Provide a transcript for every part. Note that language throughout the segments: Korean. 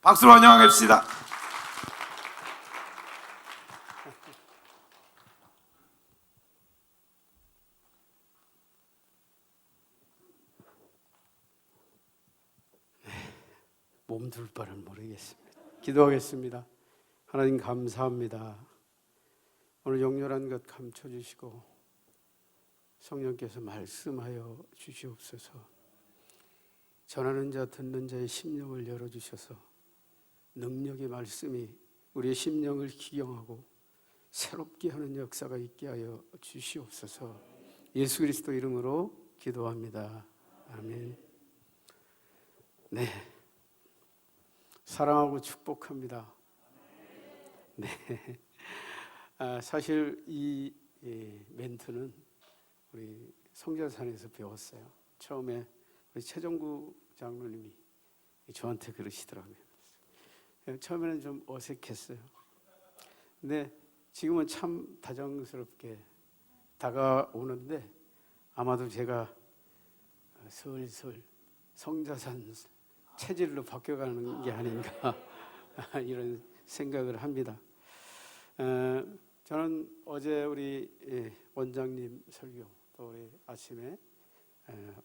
박수로 환영하겠습니다. 몸둘 바를 모르겠습니다. 기도하겠습니다. 하나님 감사합니다. 오늘 용렬한 것 감춰주시고 성령께서 말씀하여 주시옵소서. 전하는 자 듣는 자의 심령을 열어주셔서 능력의 말씀이 우리의 심령을 기경하고 새롭게 하는 역사가 있게 하여 주시옵소서. 예수 그리스도 이름으로 기도합니다. 아멘. 네, 사랑하고 축복합니다. 네, 사실 이 멘트는 우리 성자산에서 배웠어요. 처음에 우리 최정구 장로님이 저한테 그러시더라고요. 처음에는 좀 어색했어요. 근데 지금은 참 다정스럽게 다가오는데 아마도 제가 슬슬 성자산 체질로 바뀌어가는 게 아닌가 이런 생각을 합니다. 저는 어제 우리 원장님 설교 또 우리 아침에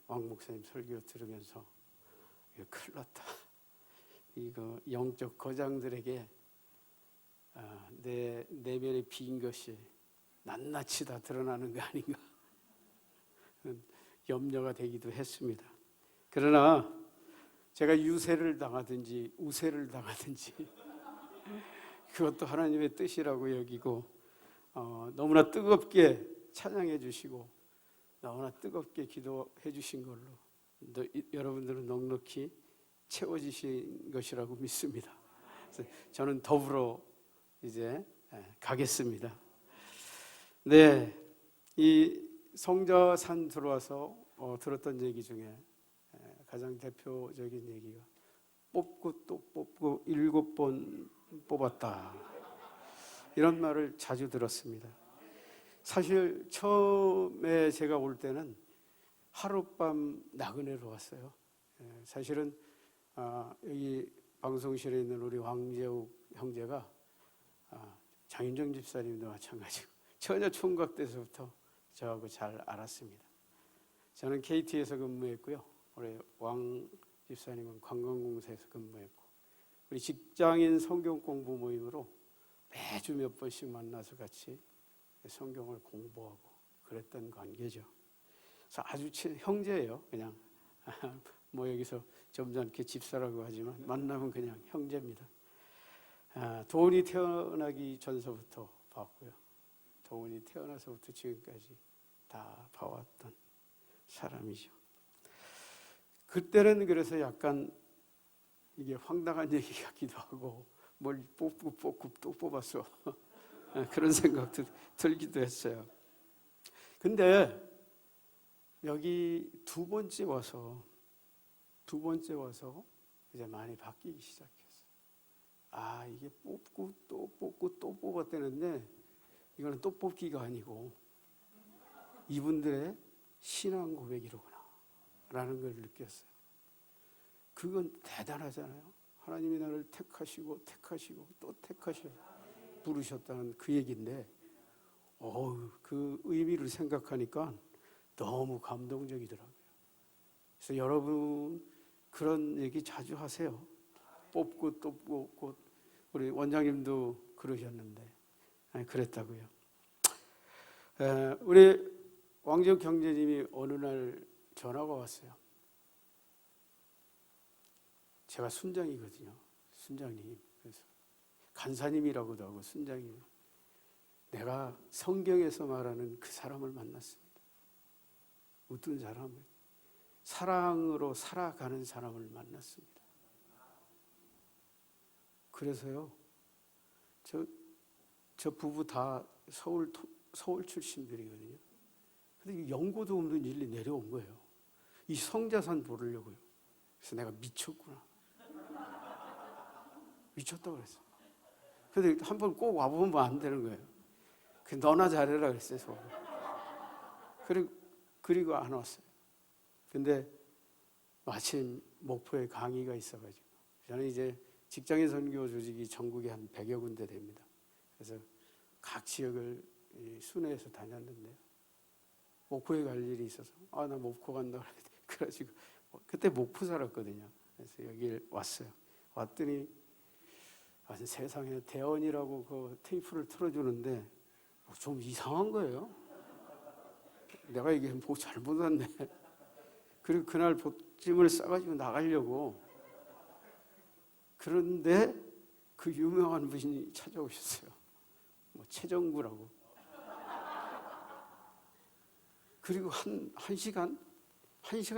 왕 목사님 설교 들으면서 큰일 났다. 이거 영적 거장들에게 내 내면에 빈 것이 낱낱이 다 드러나는 거 아닌가 염려가 되기도 했습니다. 그러나 제가 유세를 당하든지 우세를 당하든지 그것도 하나님의 뜻이라고 여기고 너무나 뜨겁게 찬양해 주시고 너무나 뜨겁게 기도해 주신 걸로 여러분들은 넉넉히 채워지신 것이라고 믿습니다. 그래서 저는 더불어 이제 가겠습니다. 네, 이 성자산 들어와서 들었던 얘기 중에 가장 대표적인 얘기가 뽑고 또 뽑고 7번 뽑았다, 이런 말을 자주 들었습니다. 사실 처음에 제가 올 때는 하룻밤 나그네로 왔어요. 사실은 여기 방송실에 있는 우리 왕재욱 형제가 장윤정 집사님도 마찬가지고 처녀 총각 때서부터 저하고 잘 알았습니다. 저는 KT에서 근무했고요. 우리 왕 집사님은 관광공사에서 근무했고, 우리 직장인 성경 공부 모임으로 매주 몇 번씩 만나서 같이 성경을 공부하고 그랬던 관계죠. 그래서 아주 형제예요. 그냥 뭐 여기서 점잖게 집사라고 하지만 만나면 그냥 형제입니다. 도훈이 태어나기 전서부터 봤고요. 도훈이 태어나서부터 지금까지 다 봐왔던 사람이죠. 그때는 그래서 약간 이게 황당한 얘기 같기도 하고 뭘 뽑고 또 뽑았어 그런 생각도 들기도 했어요. 근데 여기 두 번째 와서 이제 많이 바뀌기 시작했어요. 이게 뽑고 또 뽑았다는데 이거는 또 뽑기가 아니고 이분들의 신앙 고백이로구나 라는 걸 느꼈어요. 그건 대단하잖아요. 하나님이 나를 택하시고 또 택하시고 부르셨다는 그 얘기인데 그 의미를 생각하니까 너무 감동적이더라고요. 그래서 여러분 그런 얘기 자주 하세요. 뽑고 또 뽑고, 우리 원장님도 그러셨는데 그랬다고요. 우리 왕재욱 형제님이 어느 날 전화가 왔어요. 제가 순장이거든요. 순장님. 그래서 간사님이라고도 하고 순장님. 내가 성경에서 말하는 그 사람을 만났습니다. 어떤 사람을? 사랑으로 살아가는 사람을 만났습니다. 그래서요, 저 부부 다 서울 출신들이거든요. 근데 연고도 없는 일이 내려온 거예요. 이 성자산 보려고요. 그래서 내가 미쳤구나. 미쳤다고 그랬어요. 근데 한번 꼭 와보면 안 되는 거예요. 너나 잘해라 그랬어요, 서울. 그리고 안 왔어요. 근데 마침 목포에 강의가 있어가지고 저는 이제 직장인 선교 조직이 전국에 한 100여 군데 됩니다. 그래서 각 지역을 순회해서 다녔는데요. 목포에 갈 일이 있어서 나 목포 간다 그래가지고 그때 목포 살았거든요. 그래서 여기를 왔어요. 왔더니 세상에 대원이라고 그 테이프를 틀어주는데 좀 이상한 거예요. 내가 이게 뭐 잘못 왔네. 그리고 그날 보찜을 싸가지고 나가려고 그런데 그 유명한 분이 찾아오셨어요. 뭐 최정구라고. 그리고 한 시간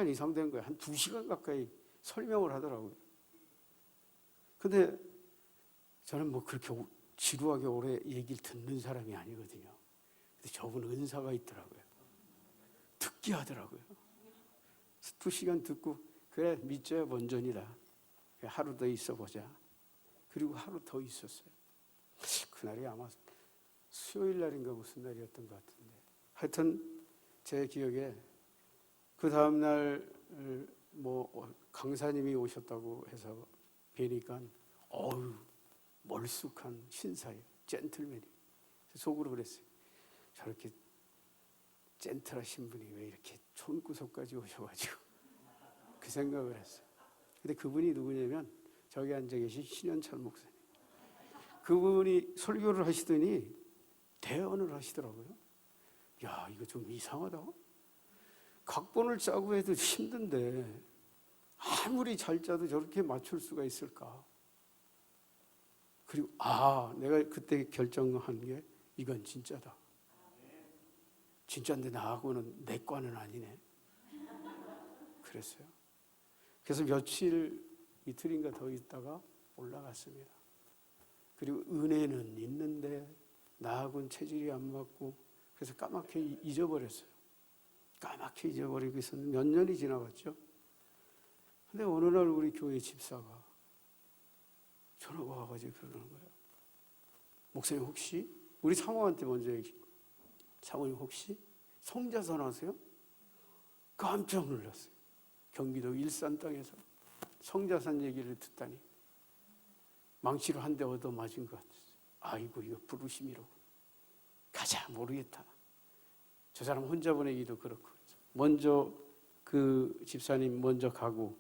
이상 된 거예요. 한 2시간 가까이 설명을 하더라고요. 근데 저는 뭐 그렇게 지루하게 오래 얘기를 듣는 사람이 아니거든요. 근데 저분 은사가 있더라고요. 듣기 하더라고요. 2시간 듣고 그래 믿져야 본전이다. 하루 더 있어보자. 그리고 하루 더 있었어요. 그날이 아마 수요일 날인가 무슨 날이었던 것 같은데 하여튼 제 기억에 그 다음날 뭐 강사님이 오셨다고 해서 뵈니까 어우 멀쑥한 신사예요. 젠틀맨이. 속으로 그랬어요. 저렇게 젠틀하신 분이 왜 이렇게 촌구석까지 오셔가지고 그 생각을 했어요. 근데 그분이 누구냐면 저기 앉아 계신 신현철 목사님. 그분이 설교를 하시더니 대언을 하시더라고요. 야, 이거 좀 이상하다. 각본을 짜고 해도 힘든데 아무리 잘 짜도 저렇게 맞출 수가 있을까? 그리고 내가 그때 결정한 게 이건 진짜다. 진짜인데 나하고는 내 과는 아니네. 그랬어요. 그래서 이틀인가 더 있다가 올라갔습니다. 그리고 은혜는 있는데 나하고는 체질이 안 맞고 그래서 까맣게 잊어버렸어요. 까맣게 잊어버리고 있었는데 몇 년이 지나갔죠. 근데 어느 날 우리 교회 집사가 전화가 와가지고 그러는 거예요. 목사님 혹시 우리 사모한테 먼저 얘기했고 사모님 혹시 성자선 하세요? 깜짝 놀랐어요. 경기도 일산 땅에서 성자산 얘기를 듣다니 망치로 한 대 얻어맞은 것 같았어요. 아이고 이거 부르심이라고. 가자 모르겠다. 저 사람 혼자 보내기도 그렇고 먼저 그 집사님 먼저 가고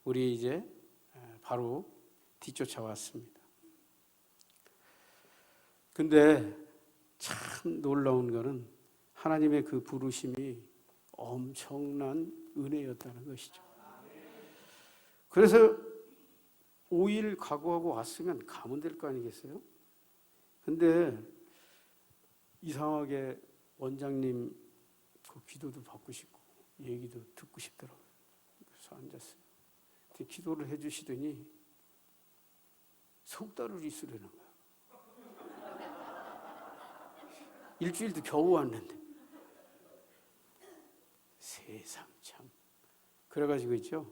우리 이제 바로 뒤쫓아왔습니다. 근데 참 놀라운 거는 하나님의 그 부르심이 엄청난 은혜였다는 것이죠. 그래서 5일 각오하고 왔으면 가면 될 거 아니겠어요? 근데 이상하게 원장님 그 기도도 받고 싶고 얘기도 듣고 싶더라고요. 그래서 앉았어요. 기도를 해주시더니 석 달을 있으려는 거예요. 일주일도 겨우 왔는데 세상 참. 그래가지고 있죠.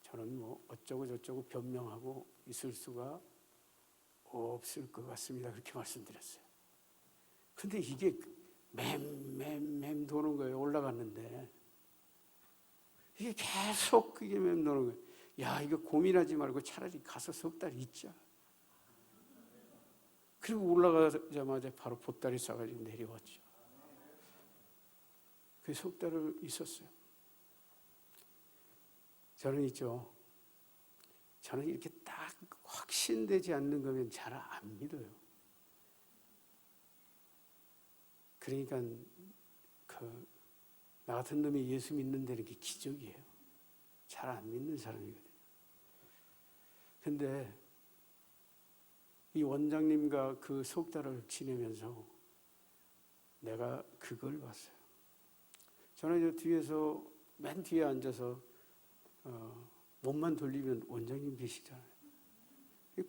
저는 뭐 어쩌고 저쩌고 변명하고 있을 수가 없을 것 같습니다. 그렇게 말씀드렸어요. 근데 이게 맴 도는 거예요. 올라갔는데 이게 계속 그게 맴 도는 거예요. 야, 이거 고민하지 말고 차라리 가서 석 달 있자. 그리고 올라가자마자 바로 보따리 싸가지고 내려왔죠. 그 석 달을 있었어요. 저는 있죠. 저는 이렇게 딱 확신되지 않는 거면 잘 안 믿어요. 그러니까 나 같은 놈이 예수 믿는다는 게 기적이에요. 잘 안 믿는 사람이거든요. 근데 이 원장님과 그 석 달을 지내면서 내가 그걸 봤어요. 저는 이제 뒤에서 맨 뒤에 앉아서 몸만 돌리면 원장님 계시잖아요.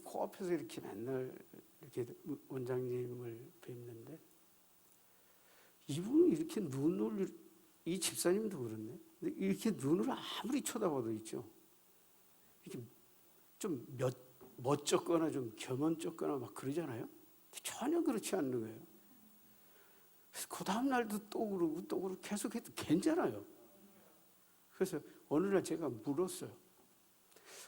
코앞에서 이렇게 맨날 이렇게 원장님을 뵙는데 이분은 이렇게 이 집사님도 그렇네. 이렇게 눈을 아무리 쳐다봐도 있죠. 이렇게 좀 멋쩍거나 좀 겸언쩍거나 막 그러잖아요. 전혀 그렇지 않는 거예요. 그래서 그 다음 날도 또 그러고 계속해도 괜찮아요. 그래서 어느 날 제가 물었어요.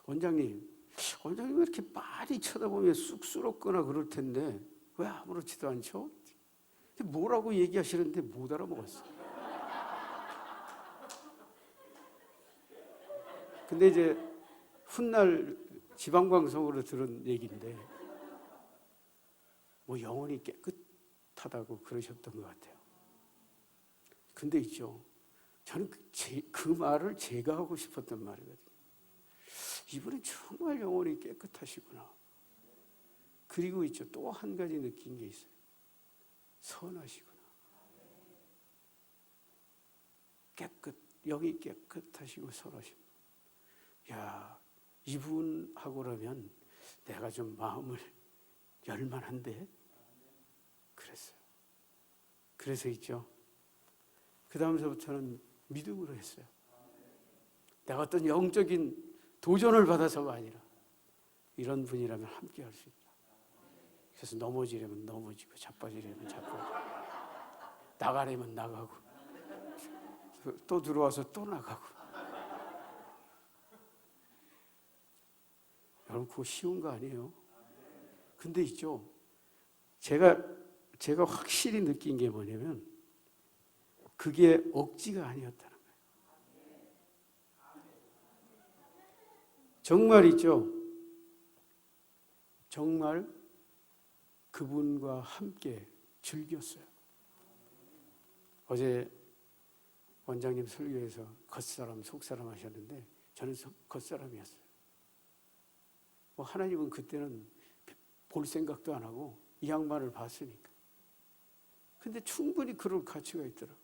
원장님, 원장님 왜 이렇게 많이 쳐다보면 쑥스럽거나 그럴 텐데 왜 아무렇지도 않죠? 뭐라고 얘기하시는데 못 알아먹었어요. 근데 이제 훗날 지방방송으로 들은 얘기인데 뭐 영혼이 깨끗하다고 그러셨던 것 같아요. 근데 있죠, 저는 그 말을 제가 하고 싶었던 말이거든요. 이분은 정말 영혼이 깨끗하시구나. 그리고 있죠, 또 한 가지 느낀 게 있어요. 선하시구나. 영이 깨끗하시고 선하시구나. 야, 이분하고라면 내가 좀 마음을 열만한데? 그랬어요. 그래서 있죠, 그 다음서부터는 믿음으로 했어요. 내가 어떤 영적인 도전을 받아서가 아니라 이런 분이라면 함께 할 수 있다. 그래서 넘어지려면 넘어지고 자빠지려면 자빠지고 나가려면 나가고 또 들어와서 또 나가고. 여러분 그거 쉬운 거 아니에요? 근데 있죠, 제가 확실히 느낀 게 뭐냐면 그게 억지가 아니었다는 거예요. 정말 있죠, 정말 그분과 함께 즐겼어요. 어제 원장님 설교에서 겉사람 속사람 하셨는데 저는 겉사람이었어요. 뭐 하나님은 그때는 볼 생각도 안 하고 이 양반을 봤으니까. 근데 충분히 그럴 가치가 있더라고요.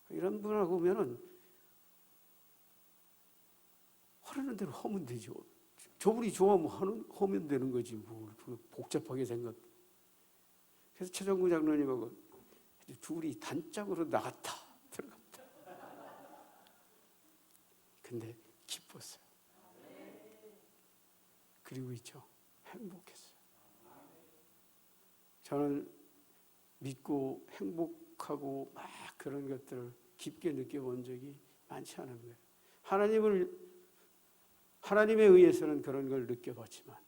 이런 분하고 보면은 하라는 대로 하면 되죠. 저분이 좋아하면 하면 되는 거지 뭘 복잡하게 생각. 그래서 최정구 장로님하고 둘이 단짝으로 나갔다 들어갔다. 근데 기뻤어요. 그리고 있죠, 행복했어요. 저는 믿고 행복하고 막 그런 것들을 깊게 느껴본 적이 많지 않은 거예요. 하나님에 의해서는 그런 걸 느껴봤지만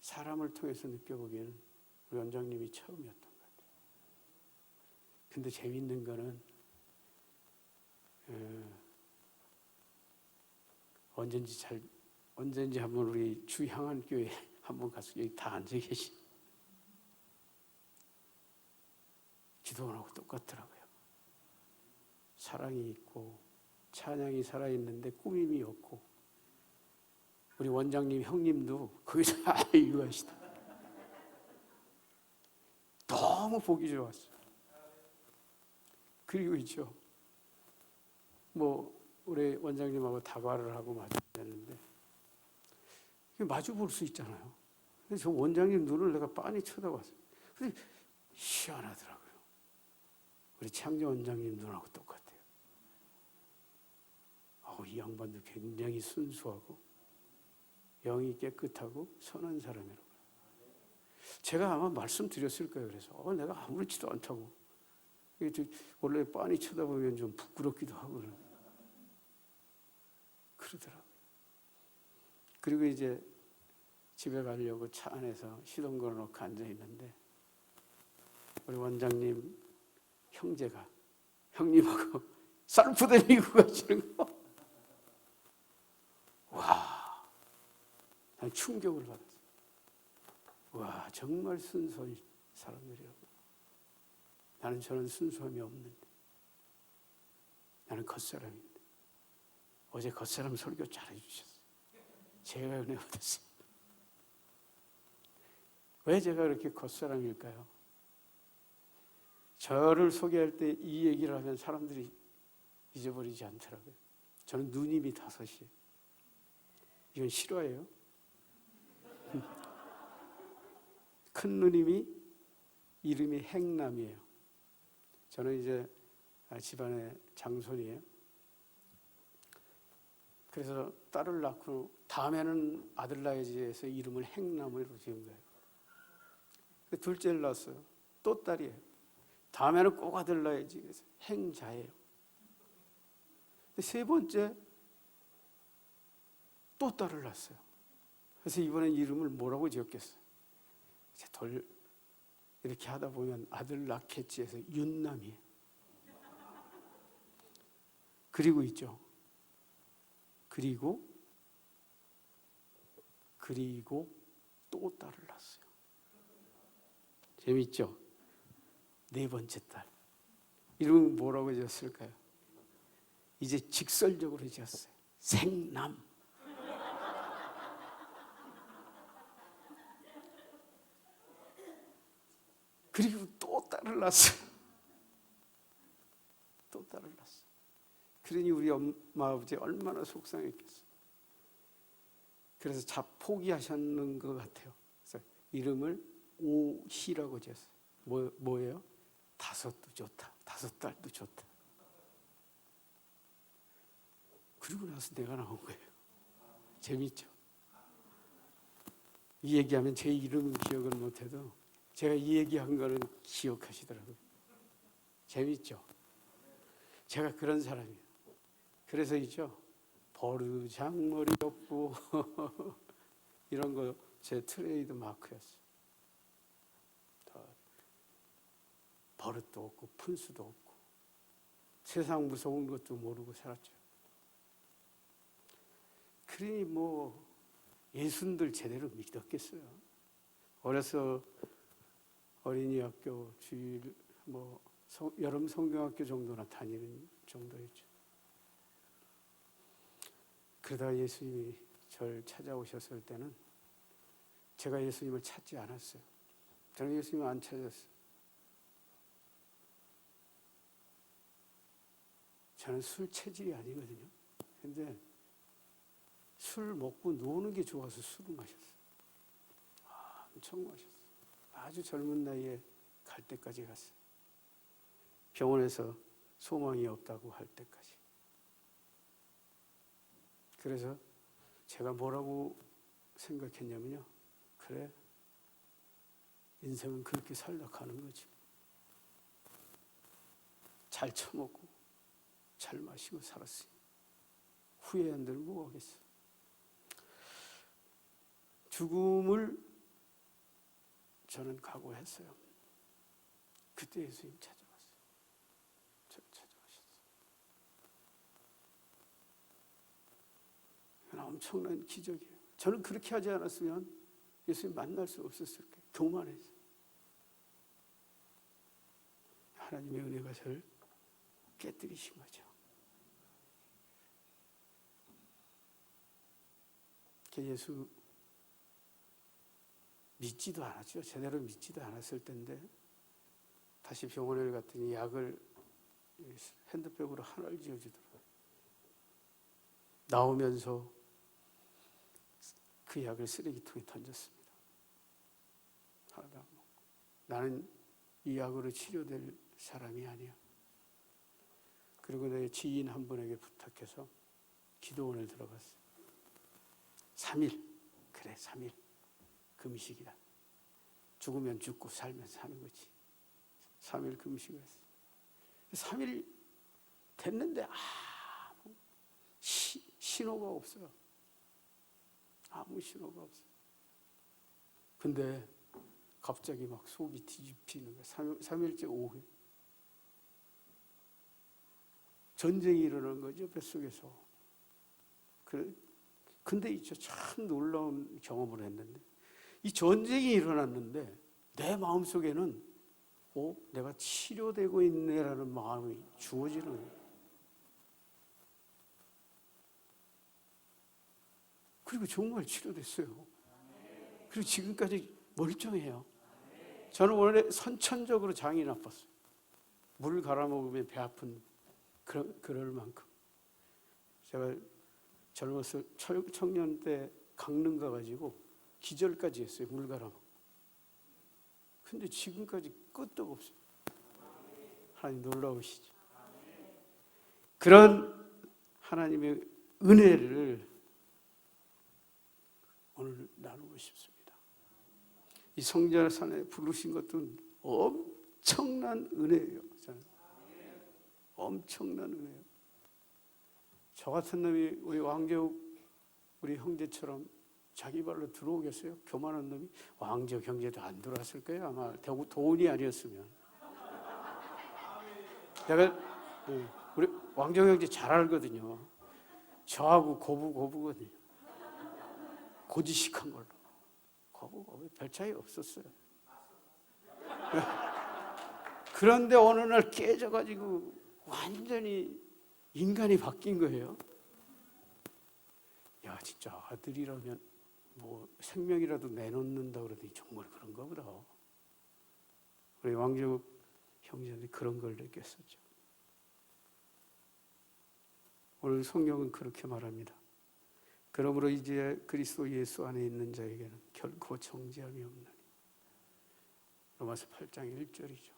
사람을 통해서 느껴보기에는 우리 원장님이 처음이었던 것 같아요. 근데 재밌는 거는 언젠지 한번 우리 주향안교회 한번 가서 여기 다 앉아 계시. 기도원하고 똑같더라고요. 사랑이 있고 찬양이 살아있는데 꾸밈이 없고 우리 원장님 형님도 거기서 유하시다. 너무 보기 좋았어요. 그리고 있죠, 뭐 우리 원장님하고 다과를 하고 마주쳤는데 마주 볼 수 있잖아요. 그래서 저 원장님 눈을 내가 빤히 쳐다봤어요. 근데 희한하더라고요. 우리 창조 원장님 눈하고 똑같아요. 이 양반도 굉장히 순수하고 영이 깨끗하고 선한 사람이라고. 제가 아마 말씀드렸을 거예요. 그래서 내가 아무렇지도 않다고. 원래 빤히 쳐다보면 좀 부끄럽기도 하고 그러더라고요. 그리고 이제 집에 가려고 차 안에서 시동 걸어놓고 앉아있는데 우리 원장님 형제가 형님하고 쌀프 데리고 가시는 거. 와, 난 충격을 받았어요. 와, 정말 순수한 사람들이라고. 나는 저런 순수함이 없는데. 나는 겉사람인데. 어제 겉사람 설교 잘해주셨어요. 제가 은혜 받았어요. 왜 제가 그렇게 겉사람일까요? 저를 소개할 때 이 얘기를 하면 사람들이 잊어버리지 않더라고요. 저는 누님이 5이에요. 이건 실화예요. 큰 누님이 이름이 행남이에요. 저는 이제 집안의 장손이에요. 그래서 딸을 낳고 다음에는 아들 낳아야지 해서 이름을 행남으로 지은 거예요. 둘째를 낳았어요. 또 딸이에요. 다음에는 꼭 아들 낳아야지 해서 행자예요. 세 번째 또 딸을 낳았어요. 그래서 이번엔 이름을 뭐라고 지었겠어요? 이제 이렇게 하다 보면 아들 낳겠지 해서 윤남이에요. 그리고 있죠. 그리고 또 딸을 낳았어요. 재밌죠? 네 번째 딸. 이름은 뭐라고 지었을까요? 이제 직설적으로 지었어요. 생남. 그리고 또 딸을 낳았어요. 또 딸을 낳았어요. 그러니 우리 엄마 아버지 얼마나 속상했겠어요. 그래서 포기하셨는 것 같아요. 그래서 이름을 오희라고 지었어요. 뭐예요? 다섯도 좋다. 5딸도 좋다. 그리고 나서 내가 나온 거예요. 재밌죠? 이 얘기하면 제 이름은 기억을 못해도 제가 이 얘기한 거는 기억하시더라고요. 재밌죠? 제가 그런 사람이에요. 그래서 있죠. 버르장머리 없고 이런 거 제 트레이드 마크였어요. 버릇도 없고 푼수도 없고 세상 무서운 것도 모르고 살았죠. 그러니 예순들 제대로 믿었겠어요. 어려서 어린이 학교, 주일, 여름 성경학교 정도나 다니는 정도였죠. 그러다가 예수님이 저를 찾아오셨을 때는 제가 예수님을 찾지 않았어요. 저는 예수님을 안 찾았어요. 저는 술 체질이 아니거든요. 근데 술 먹고 노는 게 좋아서 술을 마셨어요. 엄청 마셨어요. 아주 젊은 나이에 갈 때까지 갔어요. 병원에서 소망이 없다고 할 때까지. 그래서 제가 뭐라고 생각했냐면요. 그래, 인생은 그렇게 살다 가는 거지. 잘 처먹고 잘 마시고 살았으니 후회 안 들면 뭐 하겠어. 죽음을 저는 각오했어요. 그때 예수님 찾아왔어요. 저를 찾아오셨어요. 엄청난 기적이에요. 저는 그렇게 하지 않았으면 예수님 만날 수 없었을 거예요. 교만해서. 하나님의 은혜가 저를 깨뜨리신 거죠. 예수 믿지도 않았죠. 제대로 믿지도 않았을 텐데 다시 병원에 갔더니 약을 핸드백으로 하나를 지어주더라고요. 나오면서 그 약을 쓰레기통에 던졌습니다. 하나도 안 먹고. 나는 이 약으로 치료될 사람이 아니야. 그리고 내 지인 한 분에게 부탁해서 기도원을 들어갔어요. 3일. 그래, 3일. 금식이다. 죽으면 죽고 살면 사는 거지. 3일 금식을 했어요. 3일 됐는데 아무 신호가 없어요. 아무 신호가 없어요. 근데 갑자기 막 속이 뒤집히는 거예요. 3일째 오후에. 전쟁이 일어난 거죠, 뱃속에서. 근데 있죠, 참 놀라운 경험을 했는데 이 전쟁이 일어났는데 내 마음속에는 내가 치료되고 있네라는 마음이 주어지는 거예요. 그리고 정말 치료됐어요. 그리고 지금까지 멀쩡해요. 저는 원래 선천적으로 장이 나빴어요. 물 갈아 먹으면 배 아픈 그럴 만큼. 제가 젊었을 청년 때 강릉 가가지고 기절까지 했어요. 물 갈아 먹고. 근데 지금까지 끄떡 없어요. 하나님 놀라우시죠. 그런 하나님의 은혜를 오늘 나누고 싶습니다. 이 성전산에 부르신 것도 엄청난 은혜예요. 저는. 엄청난 은혜예요. 저 같은 놈이 우리 왕재욱 우리 형제처럼 자기 발로 들어오겠어요? 교만한 놈이. 왕저 경제도 안 들어왔을 거예요. 아마 돈이 아니었으면. 내가 우리 왕저 경제 잘 알거든요. 저하고 고부거든요. 고지식한 걸로. 고부 별 차이 없었어요. 그런데 어느 날 깨져가지고 완전히 인간이 바뀐 거예요. 야, 진짜 아들이라면 뭐 생명이라도 내놓는다 그러더니 정말 그런가 보다. 우리 왕조국 형제들이 그런 걸 느꼈었죠. 오늘 성경은 그렇게 말합니다. 그러므로 이제 그리스도 예수 안에 있는 자에게는 결코 정죄함이 없나니. 로마서 8장 1절이죠.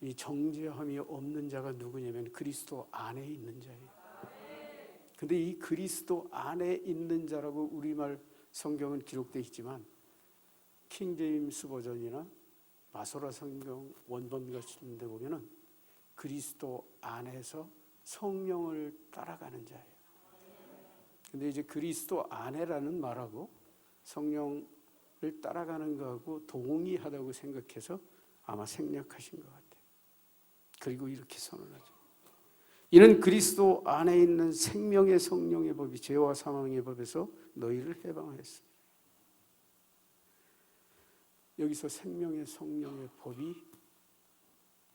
이 정죄함이 없는 자가 누구냐면 그리스도 안에 있는 자예요. 근데 이 그리스도 안에 있는 자라고 우리말 성경은 기록되어 있지만 킹제임스 버전이나 마소라 성경 원본 같은 데 보면은 그리스도 안에서 성령을 따라가는 자예요. 근데 이제 그리스도 안에라는 말하고 성령을 따라가는 거하고 동의하다고 생각해서 아마 생략하신 것 같아요. 그리고 이렇게 선언하죠. 이는 그리스도 안에 있는 생명의 성령의 법이 죄와 사망의 법에서 너희를 해방하였습니다. 여기서 생명의 성령의 법이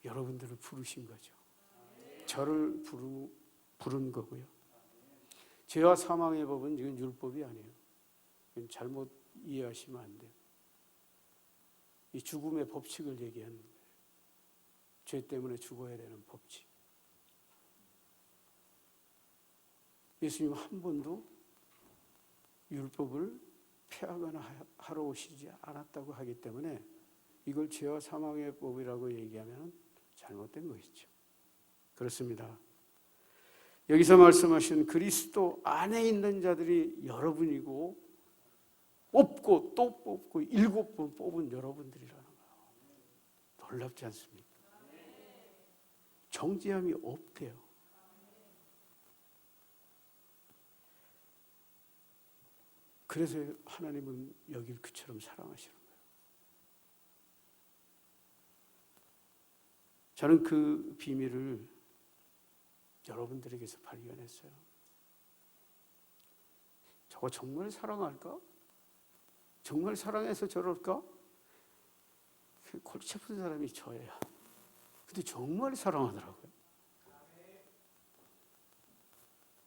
여러분들을 부르신 거죠. 저를 부른 거고요. 죄와 사망의 법은 이건 율법이 아니에요. 이건 잘못 이해하시면 안 돼요. 이 죽음의 법칙을 얘기하는 거예요. 죄 때문에 죽어야 되는 법칙. 예수님 한 번도 율법을 폐하거나 하러 오시지 않았다고 하기 때문에 이걸 죄와 사망의 법이라고 얘기하면 잘못된 것이죠. 그렇습니다. 여기서 말씀하신 그리스도 안에 있는 자들이 여러분이고 뽑고 또 뽑고 7번 뽑은 여러분들이라는 거예요. 놀랍지 않습니까? 정죄함이 없대요. 그래서 하나님은 여길 그처럼 사랑하시는 거예요. 저는 그 비밀을 여러분들에게서 발견했어요. 저거 정말 사랑할까? 정말 사랑해서 저럴까? 골치 아픈 사람이 저예요. 근데 정말 사랑하더라고요.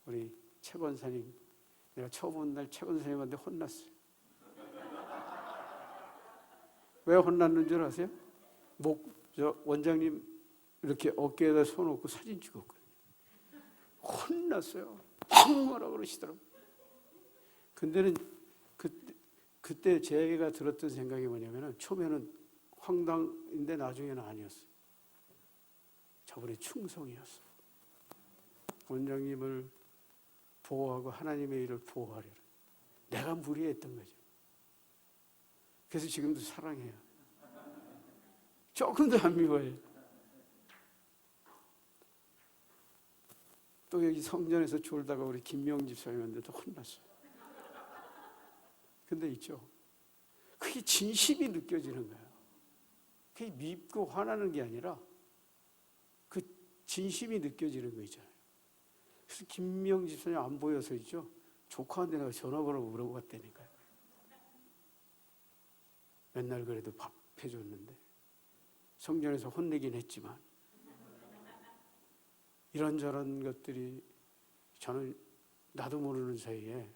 우리 최 권사님, 내가 처음 온 날 최 권사님한테 혼났어요. 왜 혼났는 줄 아세요? 원장님 이렇게 어깨에다 손 얹고 사진 찍었거든요. 혼났어요. 황뭐라 그러시더라고요. 근데는 그때 제가 들었던 생각이 뭐냐면 처음에는 황당인데 나중에는 아니었어요. 저분의 충성이었어요. 원장님을 보호하고 하나님의 일을 보호하려고. 내가 무리했던 거죠. 그래서 지금도 사랑해요. 조금도 안 미워해요. 또 여기 성전에서 졸다가 우리 김명 집사님한테도 혼났어요. 근데 있죠. 그게 진심이 느껴지는 거예요. 그게 밉고 화나는 게 아니라 그 진심이 느껴지는 거 있잖아요. 그래서 김명 집사님 안 보여서 있죠. 조카한테 내가 전화번호 물어봤다니까요. 맨날 그래도 밥 해줬는데 성전에서 혼내긴 했지만 이런저런 것들이 저는 나도 모르는 사이에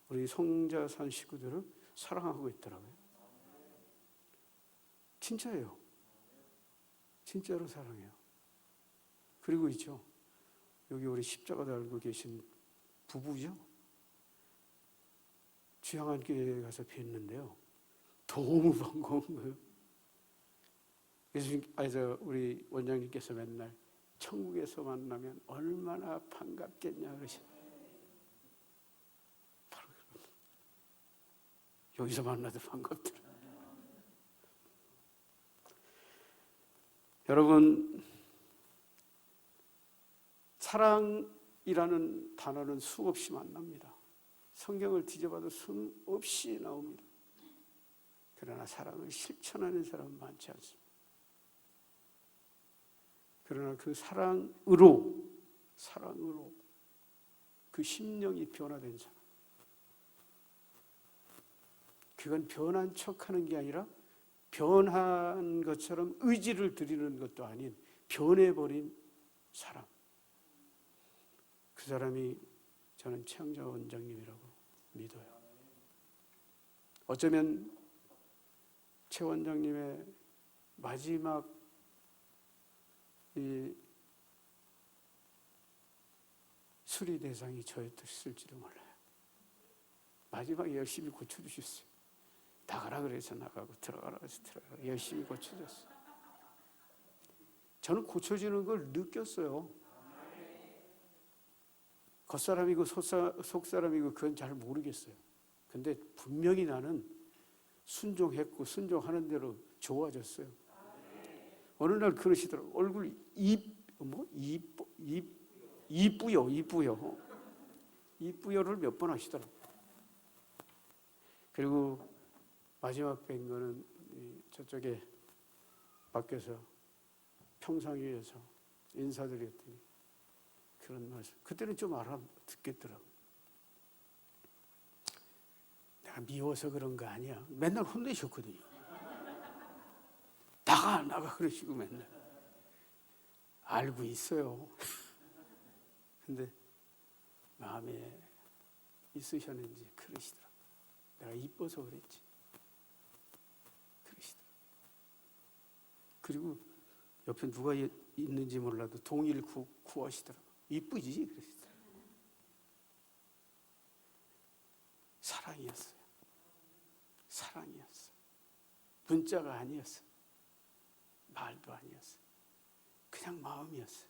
우리 송자산 식구들을 사랑하고 있더라고요. 진짜예요. 진짜로 사랑해요. 그리고 있죠. 여기 우리 십자가 달고 계신 부부죠. 주양안교회에 가서 뵀는데요. 너무 반가운 거예요. 그래서 우리 원장님께서 맨날 천국에서 만나면 얼마나 반갑겠냐 그러시죠. 바로 그런 여기서 만나도 반갑더라. 여러분, 사랑이라는 단어는 수없이 만납니다. 성경을 뒤져봐도 숨 없이 나옵니다. 그러나 사랑을 실천하는 사람은 많지 않습니다. 그러나 그 사랑으로 그 심령이 변화된 사람, 그건 변한 척하는 게 아니라 변한 것처럼 의지를 드리는 것도 아닌 변해버린 사람, 그 사람이 저는 최영자 원장님이라고 믿어요. 어쩌면 최 원장님의 마지막 이 수리 대상이 저였을지도 몰라요. 마지막에 열심히 고쳐주셨어요. 나가라 그래서 나가고 들어가라 그래서 들어가고 열심히 고쳐줬어요. 저는 고쳐지는 걸 느꼈어요. 겉사람이고 속사람이고 그건 잘 모르겠어요. 근데 분명히 나는 순종했고 순종하는 대로 좋아졌어요. 어느 날 그러시더라고요. 얼굴 이쁘요를 몇 번 하시더라고요. 그리고 마지막 뵌 거는 저쪽에 밖에서 평상위에서 인사드렸더니 그런 말씀. 그때는 좀 알아듣겠더라고요. 내가 미워서 그런 거 아니야. 맨날 혼내셨거든요. 나가 그러시고 맨날. 알고 있어요. 근데 마음에 있으셨는지 그러시더라고요. 내가 이뻐서 그랬지. 그러시더라고요. 그리고 옆에 누가 있는지 몰라도 동의를 구하시더라고요. 이쁘지? 그러시더라고요. 사랑이었어요. 사랑이었어요. 문자가 아니었어요. 말도 아니었어요. 그냥 마음이었어요.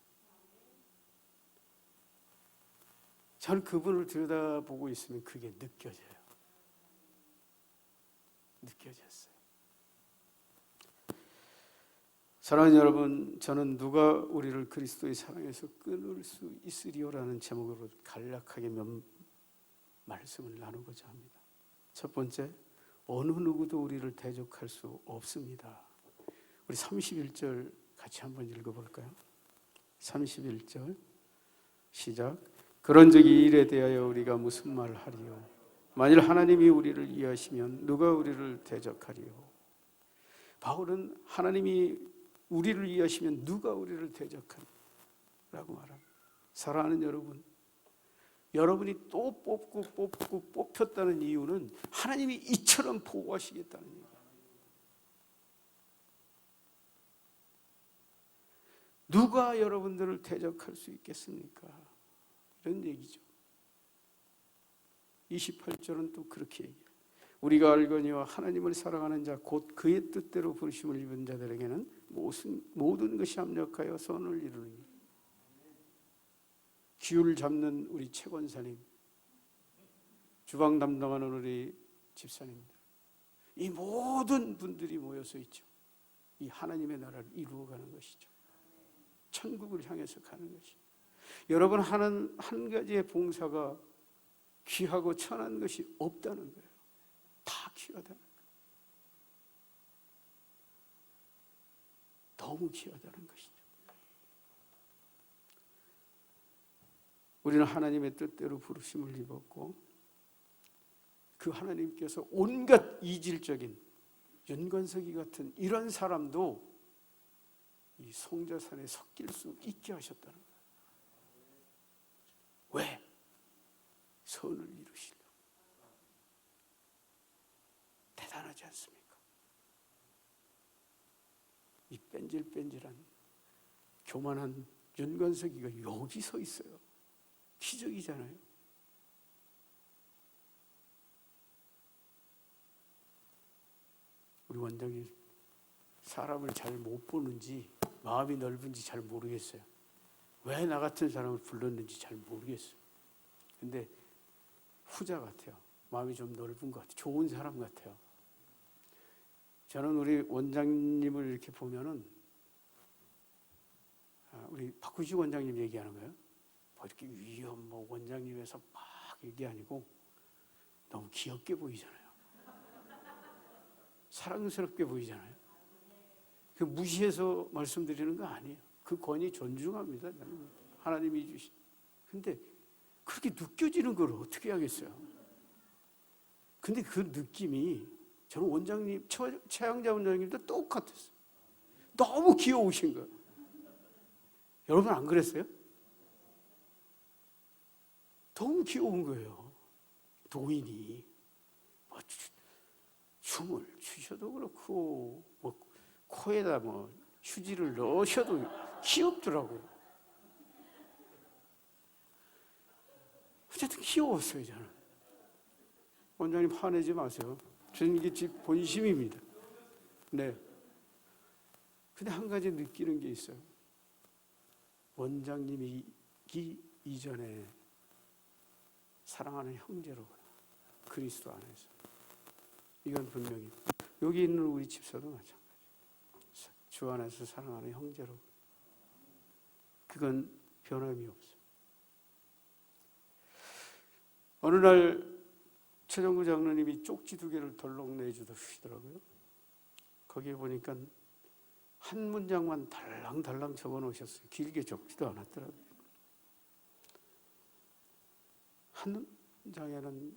저는 그분을 들여다보고 있으면 그게 느껴져요. 느껴졌어요. 사랑하는 여러분, 저는 누가 우리를 그리스도의 사랑에서 끊을 수 있으리요라는 제목으로 간략하게 몇 말씀을 나누고자 합니다. 첫 번째, 어느 누구도 우리를 대적할 수 없습니다. 우리 31절 같이 한번 읽어볼까요? 31절 시작. 그런즉 이 일에 대하여 우리가 무슨 말을 하리요? 만일 하나님이 우리를 이해하시면 누가 우리를 대적하리요? 바울은 하나님이 우리를 이해하시면 누가 우리를 대적하리요? 라고 말합니다. 사랑하는 여러분, 여러분이 또 뽑고 뽑혔다는 이유는 하나님이 이처럼 보호하시겠다는 얘기예요. 누가 여러분들을 대적할 수 있겠습니까? 이런 얘기죠. 28절은 또 그렇게 얘기해요. 우리가 알거니와 하나님을 사랑하는 자 곧 그의 뜻대로 부르심을 입은 자들에게는 모든 것이 합력하여 선을 이루느니. 기후를 잡는 우리 최 권사님, 주방 담당하는 우리 집사님들, 이 모든 분들이 모여서 있죠. 이 하나님의 나라를 이루어가는 것이죠. 천국을 향해서 가는 것이죠. 여러분 하는 한 가지의 봉사가 귀하고 천한 것이 없다는 거예요. 다 귀하다는 거예요. 너무 귀하다는 것이죠. 우리는 하나님의 뜻대로 부르심을 입었고 그 하나님께서 온갖 이질적인 연관석이 같은 이런 사람도 이 송자산에 섞일 수 있게 하셨다는 거예요. 왜? 선을 이루시려고. 대단하지 않습니까? 이 뺀질뺀질한 교만한 연관석이가 여기 서 있어요. 기적이잖아요. 우리 원장님 사람을 잘 못 보는지 마음이 넓은지 잘 모르겠어요. 왜 나 같은 사람을 불렀는지 잘 모르겠어요. 근데 후자 같아요. 마음이 좀 넓은 것 같아요. 좋은 사람 같아요. 저는 우리 원장님을 이렇게 보면은 우리 박구식 원장님 얘기하는 거예요. 뭐 이렇게 위험 뭐 원장님에서 막 얘기 아니고 너무 귀엽게 보이잖아요. 사랑스럽게 보이잖아요. 그 무시해서 말씀드리는 거 아니에요. 그 권위 존중합니다. 하나님이 주신. 근데 그렇게 느껴지는 걸 어떻게 하겠어요? 근데 그 느낌이 저는 원장님, 최양자 원장님도 똑같았어요. 너무 귀여우신 거예요. 여러분 안 그랬어요? 너무 귀여운 거예요. 노인이 뭐 춤을 추셔도 그렇고 뭐 코에다 뭐 휴지를 넣으셔도 귀엽더라고요. 어쨌든 귀여웠어요, 저는. 원장님 화내지 마세요. 저는 이게 제 본심입니다. 네. 근데 한 가지 느끼는 게 있어요. 원장님이 이전에 사랑하는 형제로구나. 그리스도 안에서. 이건 분명히 여기 있는 우리 집사도 마찬가지. 주 안에서 사랑하는 형제로구나. 그건 변함이 없어요. 어느 날 최정구 장로님이 쪽지 2개를 덜렁 내주시더라고요. 거기에 보니까 한 문장만 달랑달랑 적어 놓으셨어요. 길게 적지도 않았더라고요. 한 장에는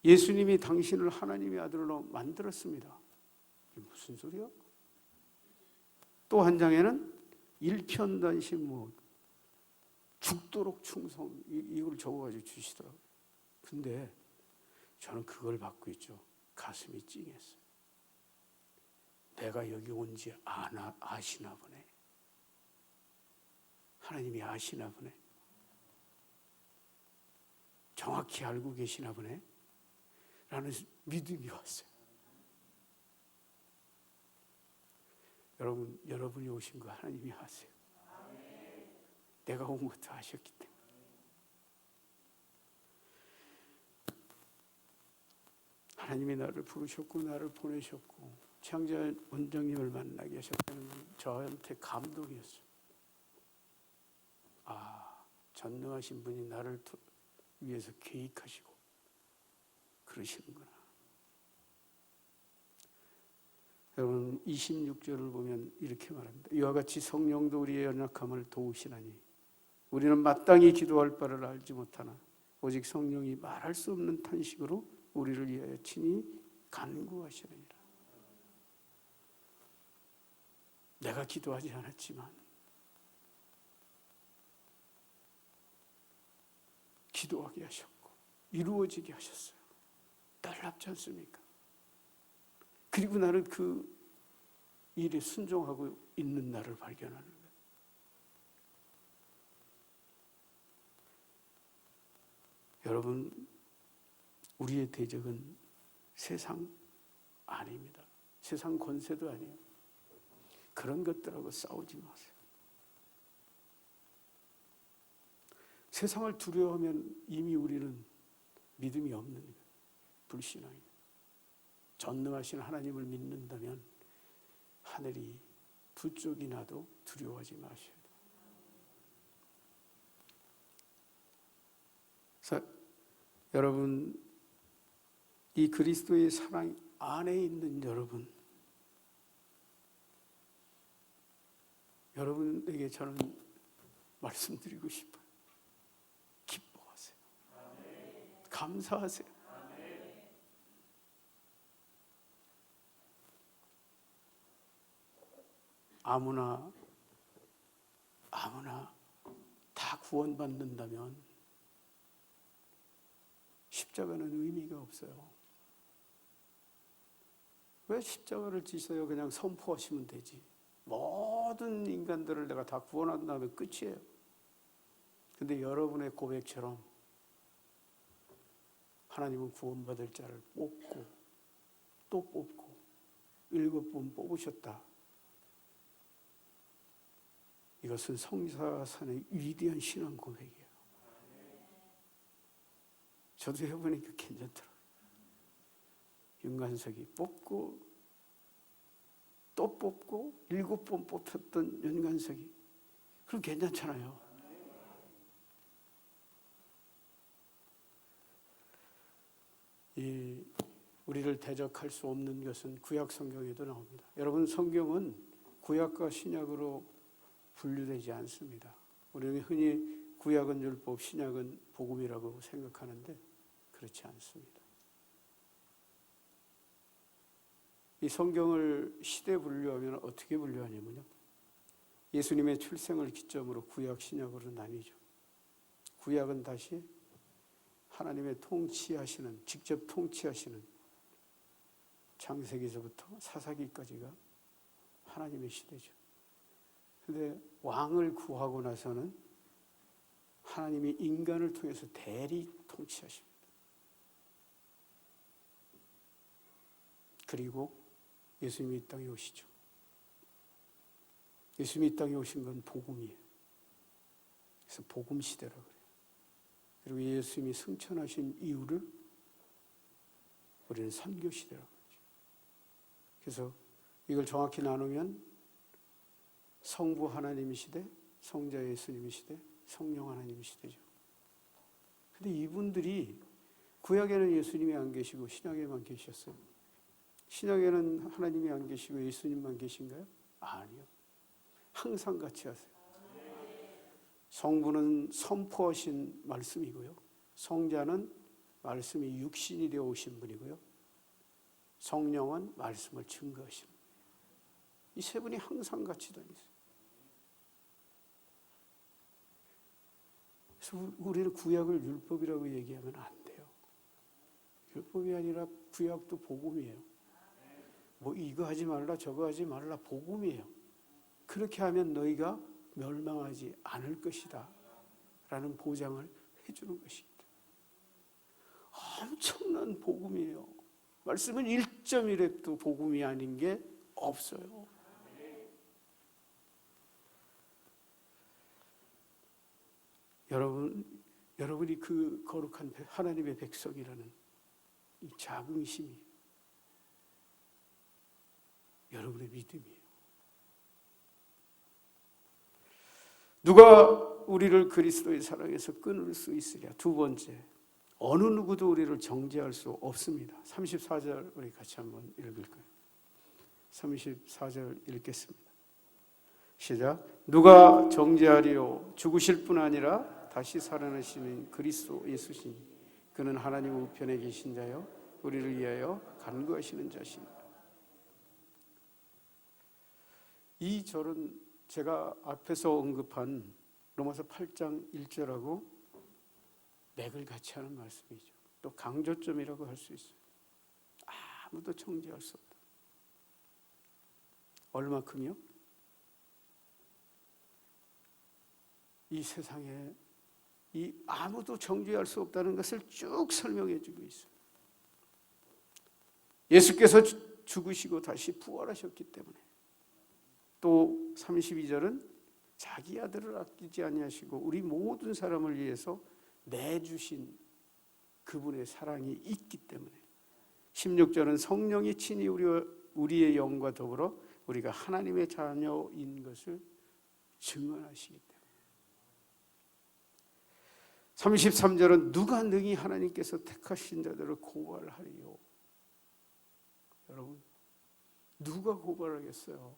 예수님이 당신을 하나님의 아들로 만들었습니다. 이게 무슨 소리야? 또 한 장에는 일편단심 죽도록 충성 이걸 적어가지고 주시더라고요. 근데 저는 그걸 받고 있죠. 가슴이 찡했어요. 내가 여기 온지 아시나 보네. 하나님이 아시나 보네. 정확히 알고 계시나 보네. 라는 믿음이 왔어요. 여러분이 오신 거 하나님이 아세요. 내가 온 것도 아셨기 때문에. 하나님이 나를 부르셨고 나를 보내셨고 최양자 원장님을 만나게 하셨다는 건 저한테 감동이었어요. 전능하신 분이 나를 위해서 계획하시고 그러시는구나. 여러분 26절을 보면 이렇게 말합니다. 이와 같이 성령도 우리의 연약함을 도우시나니 우리는 마땅히 기도할 바를 알지 못하나 오직 성령이 말할 수 없는 탄식으로 우리를 위하여 친히 간구하시느니라. 내가 기도하지 않았지만 기도하게 하셨고 이루어지게 하셨어요. 놀랍지 않습니까? 그리고 나는 그 일에 순종하고 있는 나를 발견하는 거예요. 여러분, 우리의 대적은 세상 아닙니다. 세상 권세도 아니에요. 그런 것들하고 싸우지 마세요. 세상을 두려워하면 이미 우리는 믿음이 없는 거예요. 불신앙이에요. 전능하신 하나님을 믿는다면 하늘이 부쩍이 나도 두려워하지 마셔야 돼요. 그래서 여러분, 이 그리스도의 사랑 안에 있는 여러분에게 저는 말씀드리고 싶어요. 기뻐하세요. 감사하세요. 아무나 다 구원받는다면 십자가는 의미가 없어요. 왜 십자가를 지셔요? 그냥 선포하시면 되지. 모든 인간들을 내가 다 구원한다면 끝이에요. 근데 여러분의 고백처럼 하나님은 구원받을 자를 뽑고 또 뽑고 7번 뽑으셨다. 이것은 성사산의 위대한 신앙 고백이에요. 저도 해보니까 괜찮더라고요. 윤관석이 뽑고 또 뽑고 7번 뽑혔던 윤관석이 그럼 괜찮잖아요. 우리를 대적할 수 없는 것은 구약 성경에도 나옵니다. 여러분, 성경은 구약과 신약으로 분류되지 않습니다. 우리는 흔히 구약은 율법, 신약은 복음이라고 생각하는데 그렇지 않습니다. 이 성경을 시대 분류하면 어떻게 분류하냐면요, 예수님의 출생을 기점으로 구약, 신약으로 나뉘죠. 구약은 다시 하나님의 통치하시는, 직접 통치하시는 창세기서부터 사사기까지가 하나님의 시대죠. 그런데 왕을 구하고 나서는 하나님이 인간을 통해서 대리 통치하십니다. 그리고 예수님이 이 땅에 오시죠. 예수님이 이 땅에 오신 건 복음이에요. 그래서 복음 시대라고 그래요. 그리고 예수님이 승천하신 이유를 우리는 선교 시대라고 하죠. 그래서 이걸 정확히 나누면 성부 하나님 시대, 성자 예수님 시대, 성령 하나님 시대죠. 근데 이분들이 구약에는 예수님이 안 계시고 신약에만 계셨어요. 신약에는 하나님이 안 계시고 예수님만 계신가요? 아니요. 항상 같이 하세요. 성부는 선포하신 말씀이고요. 성자는 말씀이 육신이 되어 오신 분이고요. 성령은 말씀을 증거하시는 분이에요. 이 세 분이 항상 같이 다니세요. 그래서 우리는 구약을 율법이라고 얘기하면 안 돼요. 율법이 아니라 구약도 복음이에요. 뭐 이거 하지 말라 저거 하지 말라 복음이에요. 그렇게 하면 너희가 멸망하지 않을 것이다 라는 보장을 해주는 것입니다. 엄청난 복음이에요. 말씀은 1.1획도 복음이 아닌 게 없어요. 여러분이 그 거룩한 하나님의 백성이라는 이 자긍심이 여러분의 믿음이에요. 누가 우리를 그리스도의 사랑에서 끊을 수 있으랴? 두 번째, 어느 누구도 우리를 정죄할 수 없습니다. 34절 우리 같이 한번 읽을까요? 34절 읽겠습니다. 시작. 누가 정죄하리요? 죽으실 뿐 아니라 다시 살아나시는 그리스도 예수시니 그는 하나님 우편에 계신 자요 우리를 위하여 간구하시는 자십니다. 이 절은 제가 앞에서 언급한 로마서 8장 1절하고 맥을 같이 하는 말씀이죠. 또 강조점이라고 할 수 있어요. 아무도 정죄할 수 없다. 얼마큼요? 이 세상에 이 아무도 정죄할 수 없다는 것을 쭉 설명해 주고 있어요. 예수께서 죽으시고 다시 부활하셨기 때문에. 또 32절은 자기 아들을 아끼지 아니하시고 우리 모든 사람을 위해서 내주신 그분의 사랑이 있기 때문에. 16절은 성령이 친히 우리의 영과 더불어 우리가 하나님의 자녀인 것을 증언하시기 때문에. 33절은 누가 능히 하나님께서 택하신 자들을 고발하리요? 여러분, 누가 고발하겠어요?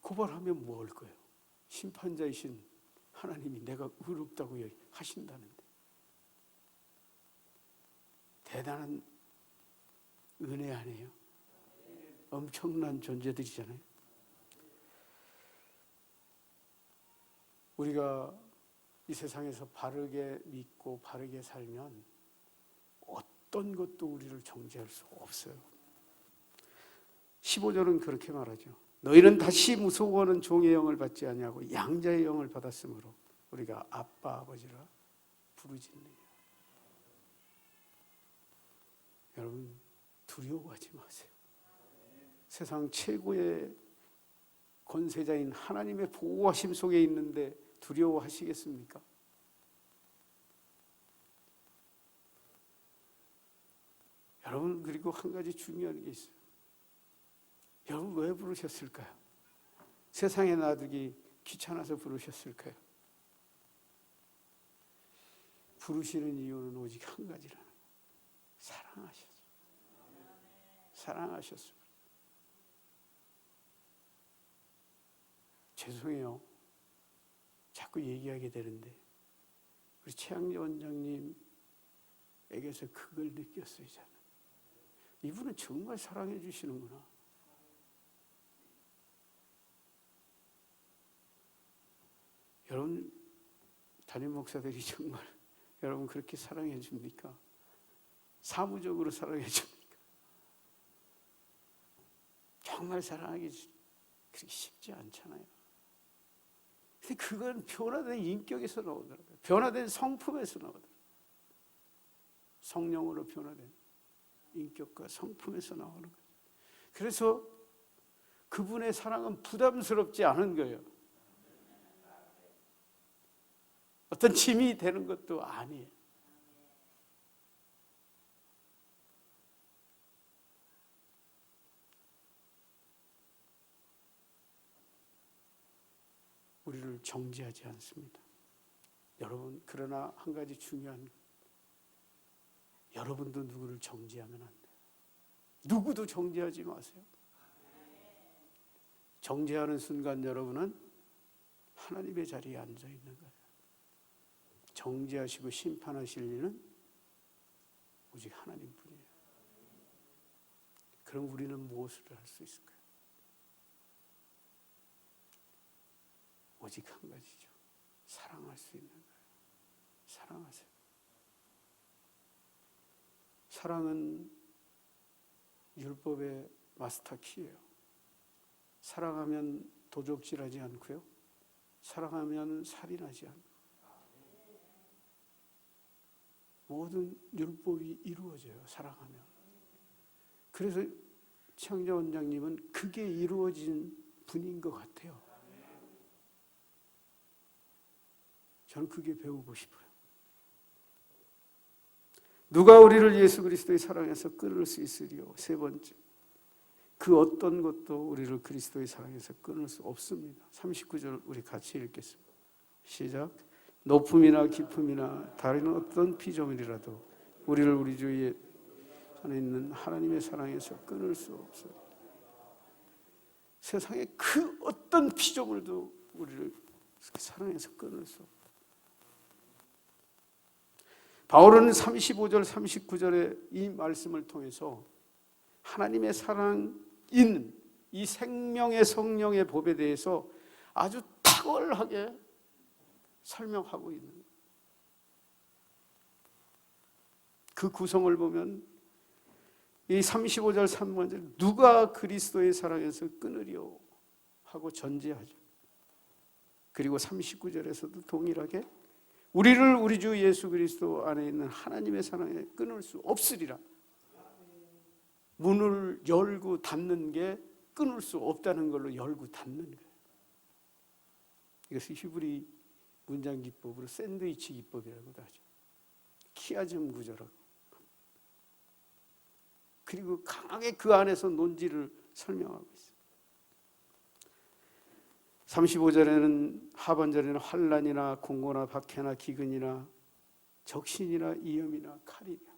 고발하면 뭐 할 거예요? 심판자이신 하나님이 내가 의롭다고 하신다는데. 대단한 은혜 아니에요? 엄청난 존재들이잖아요. 우리가 이 세상에서 바르게 믿고 바르게 살면 어떤 것도 우리를 정죄할 수 없어요. 15절은 그렇게 말하죠. 너희는 다시 무서워하는 종의 영을 받지 아니하고 양자의 영을 받았으므로 우리가 아빠 아버지라 부르짖느니라. 여러분, 두려워하지 마세요. 세상 최고의 권세자인 하나님의 보호하심 속에 있는데 두려워하시겠습니까? 여러분, 그리고 한 가지 중요한 게 있어요. 여러분, 왜 부르셨을까요? 세상에 놔두기 귀찮아서 부르셨을까요? 부르시는 이유는 오직 한 가지라는 거예요. 사랑하셨어. 죄송해요. 자꾸 얘기하게 되는데 우리 최양재 원장님에게서 그걸 느꼈어요. 저는. 이분은 정말 사랑해 주시는구나. 여러분, 담임 목사들이 정말 여러분 그렇게 사랑해 줍니까? 사무적으로 사랑해 줍니까? 정말 사랑하기 그렇게 쉽지 않잖아요. 근데 그건 변화된 인격에서 나오더라고요. 변화된 성품에서 나오더라고요. 성령으로 변화된 인격과 성품에서 나오는 거예요. 그래서 그분의 사랑은 부담스럽지 않은 거예요. 어떤 짐이 되는 것도 아니에요. 우리를 정죄하지 않습니다. 여러분, 그러나 한 가지 중요한, 여러분도 누구를 정죄하면 안 돼요. 누구도 정죄하지 마세요. 정죄하는 순간 여러분은 하나님의 자리에 앉아 있는 거예요. 정죄하시고 심판하실 일은 오직 하나님뿐이에요. 그럼 우리는 무엇을 할 수 있을까요? 오직 한 가지죠. 사랑할 수 있는 거예요. 사랑하세요. 사랑은 율법의 마스터 키예요. 사랑하면 도적질하지 않고요. 사랑하면 살인하지 않고 모든 율법이 이루어져요. 사랑하면. 그래서 최양재 원장님은 그게 이루어진 분인 것 같아요. 저는 그게 배우고 싶어요. 누가 우리를 예수 그리스도의 사랑에서 끊을 수 있으리요? 세 번째, 그 어떤 것도 우리를 그리스도의 사랑에서 끊을 수 없습니다. 39절 우리 같이 읽겠습니다. 시작. 높음이나 깊음이나 다른 어떤 피조물이라도 우리를 우리 주 안에 있는 하나님의 사랑에서 끊을 수 없어요. 세상의 그 어떤 피조물도 우리를 사랑에서 끊을 수 없어요. 바울은 35절 39절의 이 말씀을 통해서 하나님의 사랑인 이 생명의 성령의 법에 대해서 아주 탁월하게 설명하고 있는 거예요. 그 구성을 보면 이 35절 3절 누가 그리스도의 사랑에서 끊으리요 하고 전제하죠. 그리고 39절에서도 동일하게 우리를 우리 주 예수 그리스도 안에 있는 하나님의 사랑에 끊을 수 없으리라. 문을 열고 닫는 게 끊을 수 없다는 걸로 열고 닫는 거예요. 이것을 히브리 문장 기법으로 샌드위치 기법이라고도 하죠. 키아즘 구조라고. 그리고 강하게 그 안에서 논지를 설명하고 있어요. 35절에는 하반절에는 환난이나 공고나 박해나 기근이나 적신이나 위험이나 칼이라.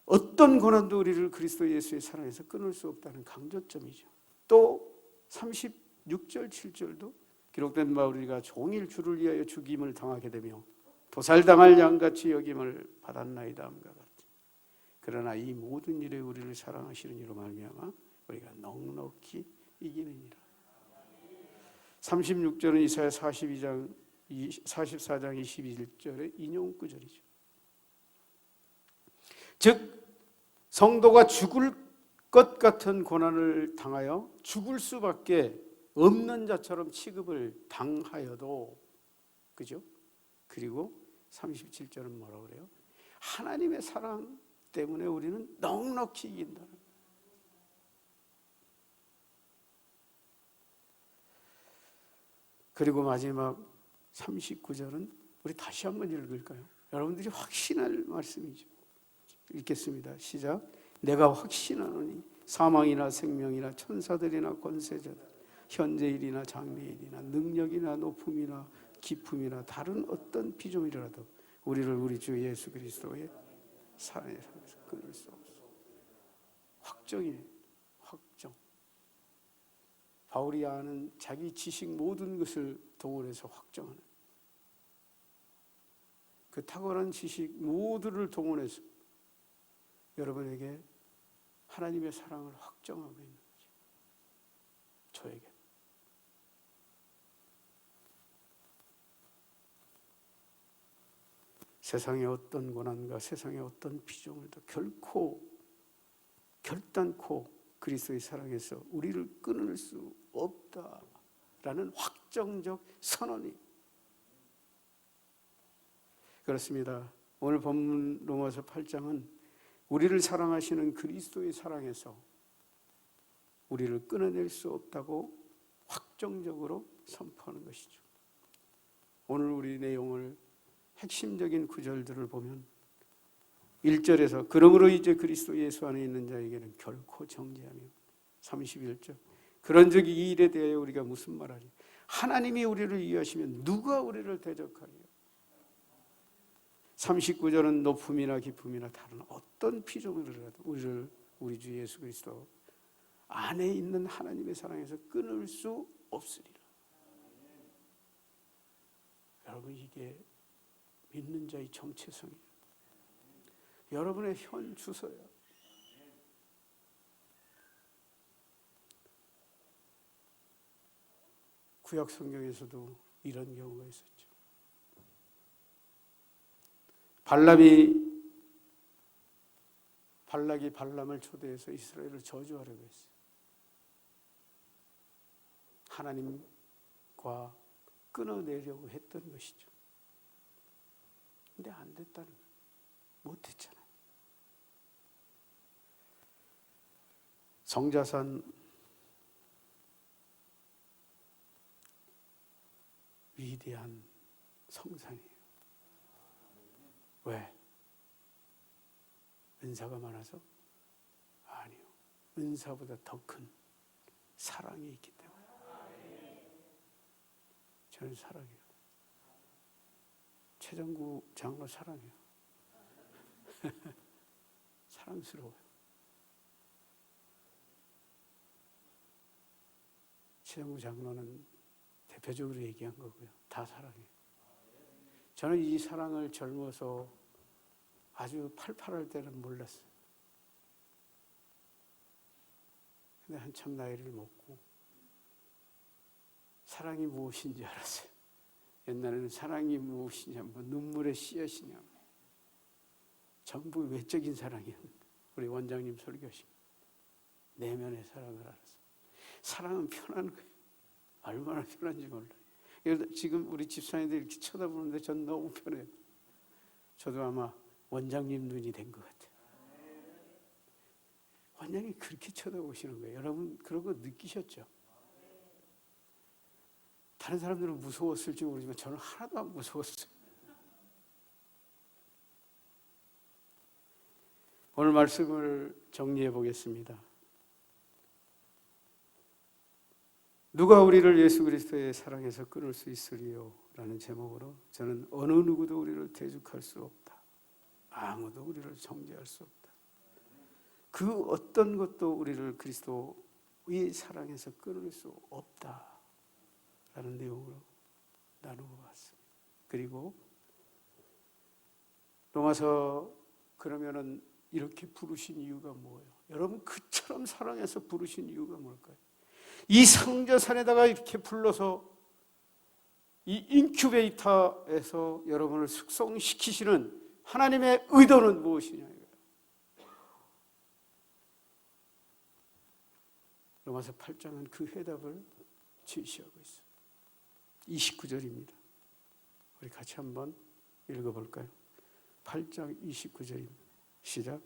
어떤 고난도 우리를 그리스도 예수의 사랑에서 끊을 수 없다는 강조점이죠. 또 36절 7절도 기록된 바 우리가 종일 주를 위하여 죽임을 당하게 되며 도살당할 양같이 여김을 받았나이다 함과 같이. 그러나 이 모든 일에 우리를 사랑하시는 이로 말미암아 우리가 넉넉히 이기느니라. 36절은 이사야 44장 21절의 인용 구절이죠. 즉 성도가 죽을 것 같은 고난을 당하여 죽을 수밖에 없는 자처럼 취급을 당하여도, 그죠? 그리고 37절은 뭐라고 그래요? 하나님의 사랑 때문에 우리는 넉넉히 이긴다는 거예요. 그리고 마지막 39절은 우리 다시 한번 읽을까요? 여러분들이 확신할 말씀이죠. 읽겠습니다. 시작. 내가 확신하노니 사망이나 생명이나 천사들이나 권세자들 현재일이나 장래일이나 능력이나 높음이나 기품이나 다른 어떤 비종이라도 우리를 우리 주 예수 그리스도의 사랑에서 끊을 수 없어. 확정이에요. 확정. 바울이 아는 자기 지식 모든 것을 동원해서 확정하는 그 탁월한 지식 모두를 동원해서 여러분에게 하나님의 사랑을 확정하고 있는 거죠. 저에게. 세상의 어떤 고난과 세상의 어떤 비종을도 결단코 그리스도의 사랑에서 우리를 끊을 수 없다라는 확정적 선언이 그렇습니다. 오늘 본문 로마서 8장은 우리를 사랑하시는 그리스도의 사랑에서 우리를 끊어낼 수 없다고 확정적으로 선포하는 것이죠. 오늘 우리 내용을 핵심적인 구절들을 보면 1절에서 그러므로 이제 그리스도 예수 안에 있는 자에게는 결코 정죄하며 31절 그런즉 이 일에 대하여 우리가 무슨 말하리 하나님이 우리를 위하시면 누가 우리를 대적하리요 39절은 높음이나 기쁨이나 다른 어떤 피조물이라도 우리를 우리 주 예수 그리스도 안에 있는 하나님의 사랑에서 끊을 수 없으리라. 여러분 이게 믿는 자의 정체성이에요. 여러분의 현 주소예요. 구약 성경에서도 이런 경우가 있었죠. 발락이 발람을 초대해서 이스라엘을 저주하려고 했어요. 하나님과 끊어내려고 했던 것이죠. 근데 안 됐다는 거예요. 못했잖아요. 성자산 위대한 성산이에요. 왜? 은사가 많아서? 아니요. 은사보다 더 큰 사랑이 있기 때문에. 저는 사랑해요. 최정구 장로 사랑해요. 사랑스러워요. 최정구 장로는 대표적으로 얘기한 거고요. 다 사랑해요. 저는 이 사랑을 젊어서 아주 팔팔할 때는 몰랐어요. 근데 한참 나이를 먹고 사랑이 무엇인지 알았어요. 옛날에는 사랑이 무엇이냐, 뭐 눈물의 씨앗이냐, 전부 외적인 사랑이었는데 우리 원장님 설교하신 내면의 사랑을 알았어요. 사랑은 편한 거예요. 얼마나 편한지 몰라요. 지금 우리 집사님들 이렇게 쳐다보는데 전 너무 편해요. 저도 아마 원장님 눈이 된 것 같아요. 원장님이 그렇게 쳐다보시는 거예요. 여러분 그런 거 느끼셨죠? 다른 사람들은 무서웠을지 모르지만 저는 하나도 안 무서웠어요. 오늘 말씀을 정리해 보겠습니다. 누가 우리를 예수 그리스도의 사랑에서 끊을 수 있으리요? 라는 제목으로 저는 어느 누구도 우리를 대적할 수 없다. 아무도 우리를 정죄할 수 없다. 그 어떤 것도 우리를 그리스도의 사랑에서 끊을 수 없다. 라는 내용으로 나누고 봤습니다. 그리고 로마서 그러면은 이렇게 부르신 이유가 뭐예요? 여러분 그처럼 사랑해서 부르신 이유가 뭘까요? 이 성전산에다가 이렇게 불러서 이 인큐베이터에서 여러분을 숙성시키시는 하나님의 의도는 무엇이냐? 로마서 8장은 그 해답을 제시하고 있어요. 29절입니다. 우리 같이 한번 읽어볼까요? 8장 29절입니다. 시작.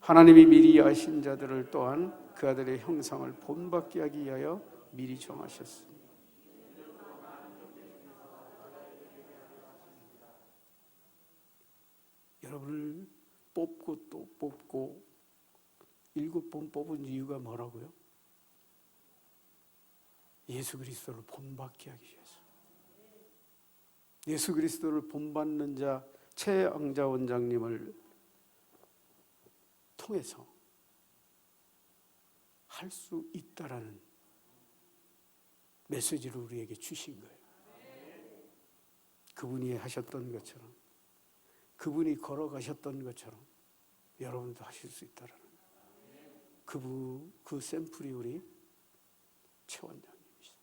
하나님이 미리 아신 자들을 또한 그 아들의 형상을 본받게 하기 위하여 미리 정하셨습니다. 여러분을 뽑고 또 뽑고 7번 뽑은 이유가 뭐라고요? 예수 그리스도를 본받게 하기 위해서. 예수 그리스도를 본받는 자 최양자 원장님을 통해서 할 수 있다라는 메시지를 우리에게 주신 거예요. 그분이 하셨던 것처럼, 그분이 걸어가셨던 것처럼 여러분도 하실 수 있다라는 그 샘플이 우리 최 원장님이시죠.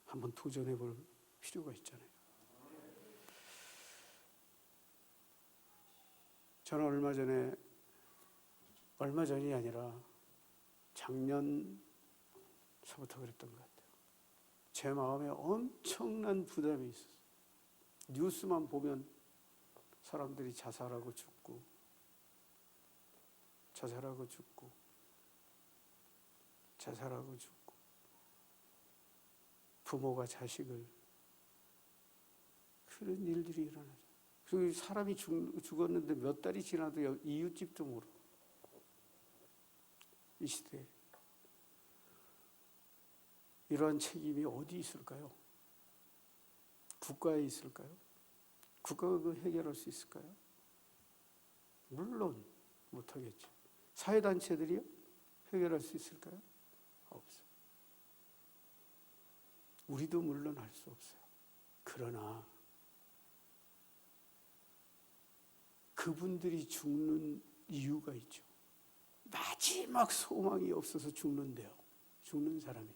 한번 도전해 볼 필요가 있잖아요. 저는 얼마 전이 아니라 작년서부터 그랬던 것 같아요. 제 마음에 엄청난 부담이 있었어요. 뉴스만 보면 사람들이 자살하고 죽고 부모가 자식을, 그런 일들이 일어나죠. 그리고 사람이 죽었는데 몇 달이 지나도 이웃집도 모르고. 이 시대에 이러한 책임이 어디 있을까요? 국가에 있을까요? 국가가 그걸 해결할 수 있을까요? 물론 못하겠죠. 사회단체들이요? 해결할 수 있을까요? 없어요. 우리도 물론 할 수 없어요. 그러나 그분들이 죽는 이유가 있죠. 마지막 소망이 없어서 죽는데요. 죽는 사람이.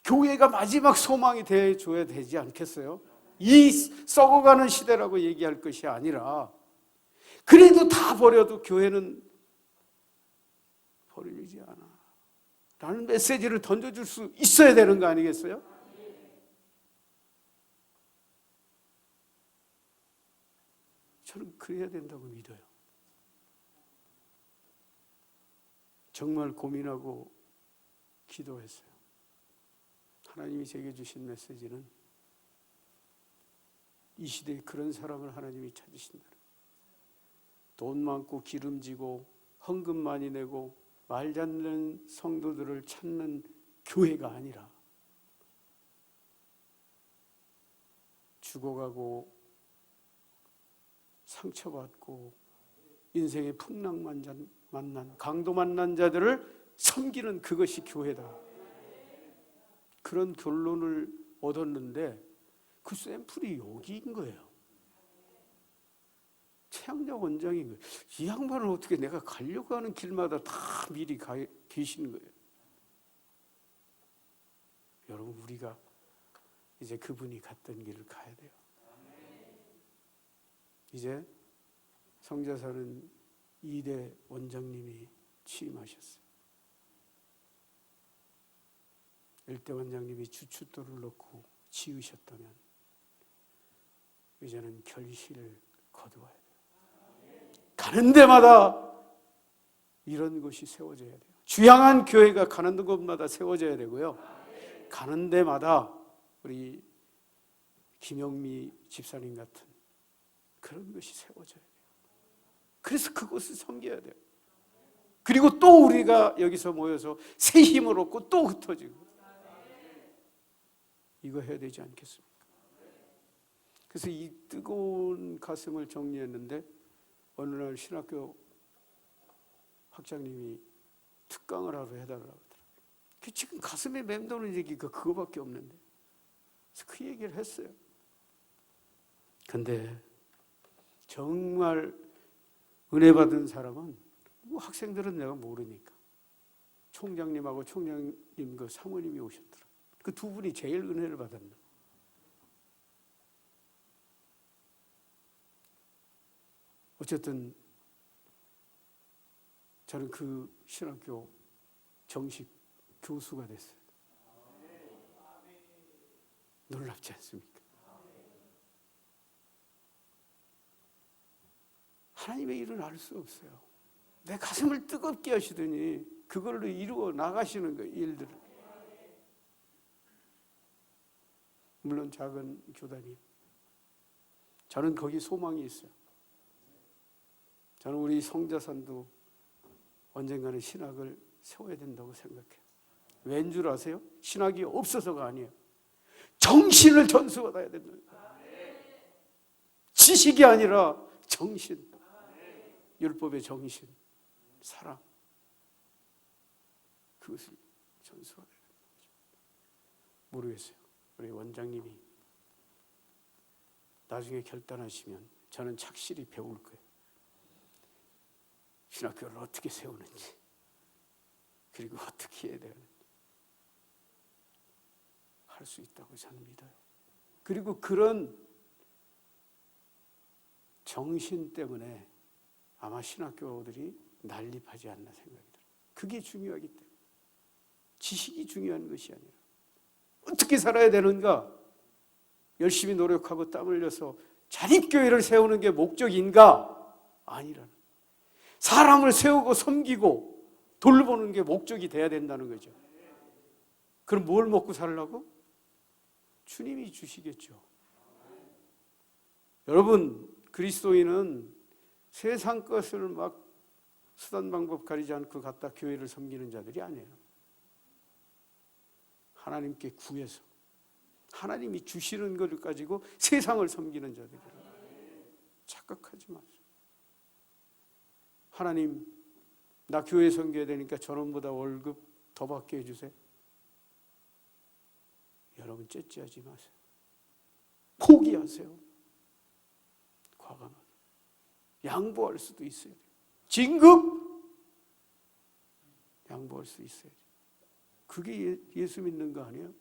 교회가 마지막 소망이 되어줘야 되지 않겠어요? 이 썩어가는 시대라고 얘기할 것이 아니라, 그래도 다 버려도 교회는 버리지 않아 라는 메시지를 던져줄 수 있어야 되는 거 아니겠어요? 저는 그래야 된다고 믿어요. 정말 고민하고 기도했어요. 하나님이 제게 주신 메시지는 이 시대에 그런 사람을 하나님이 찾으신다. 돈 많고 기름지고 헌금 많이 내고 말 잡는 성도들을 찾는 교회가 아니라, 죽어가고 상처받고 인생의 풍랑 만난, 강도 만난 자들을 섬기는 그것이 교회다. 그런 결론을 얻었는데 그 샘플이 여기인 거예요. 최양자 원장인 거예요. 이 양반은 어떻게 내가 가려고 하는 길마다 다 미리 계시는 거예요. 여러분, 우리가 이제 그분이 갔던 길을 가야 돼요. 이제 성자사는 2대 원장님이 취임하셨어요. 1대 원장님이 주춧돌을 넣고 지으셨다면 이제는 결실을 거두어야 돼요. 가는 데마다 이런 것이 세워져야 돼요. 주향한 교회가 가는 곳마다 세워져야 되고요. 가는 데마다 우리 김영미 집사님 같은 그런 것이 세워져야 돼요. 그래서 그곳을 섬겨야 돼요. 그리고 또 우리가 여기서 모여서 새 힘을 얻고 또 흩어지고, 이거 해야 되지 않겠습니까? 그래서 이 뜨거운 가슴을 정리했는데 어느 날 신학교 학장님이 특강을 하러 해달라고 하더라고요. 지금 가슴에 맴도는 얘기가 그거밖에 없는데, 그래서 그 얘기를 했어요. 근데 정말 은혜 받은 사람은, 뭐 학생들은 내가 모르니까, 총장님하고 총장님 그 사모님이 오셨더라. 그 두 분이 제일 은혜를 받았나. 어쨌든 저는 그 신학교 정식 교수가 됐어요. 놀랍지 않습니까? 하나님의 일은 알 수 없어요. 내 가슴을 뜨겁게 하시더니 그걸로 이루어 나가시는 거예요, 일들을. 물론 작은 교단이에요. 저는 거기 소망이 있어요. 저는 우리 성자산도 언젠가는 신학을 세워야 된다고 생각해요. 왠 줄 아세요? 신학이 없어서가 아니에요. 정신을 전수받아야 된다. 지식이 아니라 정신. 율법의 정신, 사랑. 그것을 전수받아야 된다. 모르겠어요. 우리 원장님이 나중에 결단하시면 저는 착실히 배울 거예요. 신학교를 어떻게 세우는지, 그리고 어떻게 해야 되는지 할 수 있다고 저는 믿어요. 그리고 그런 정신 때문에 아마 신학교들이 난립하지 않나 생각이 들어요. 그게 중요하기 때문에. 지식이 중요한 것이 아니라 어떻게 살아야 되는가, 열심히 노력하고 땀 흘려서 자립교회를 세우는 게 목적인가? 아니라는. 사람을 세우고 섬기고 돌보는 게 목적이 돼야 된다는 거죠. 그럼 뭘 먹고 살라고? 주님이 주시겠죠. 여러분, 그리스도인은 세상 것을 막 수단 방법 가리지 않고 갖다 교회를 섬기는 자들이 아니에요. 하나님께 구해서 하나님이 주시는 것을 가지고 세상을 섬기는 자들이에요. 착각하지 마세요. 하나님, 나 교회 섬겨야 되니까 저놈보다 월급 더 받게 해주세요. 여러분, 째째하지 마세요. 포기하세요. 과감하게. 양보할 수도 있어야 돼요. 진급 양보할 수 있어야죠. 그게 예수 믿는 거 아니에요?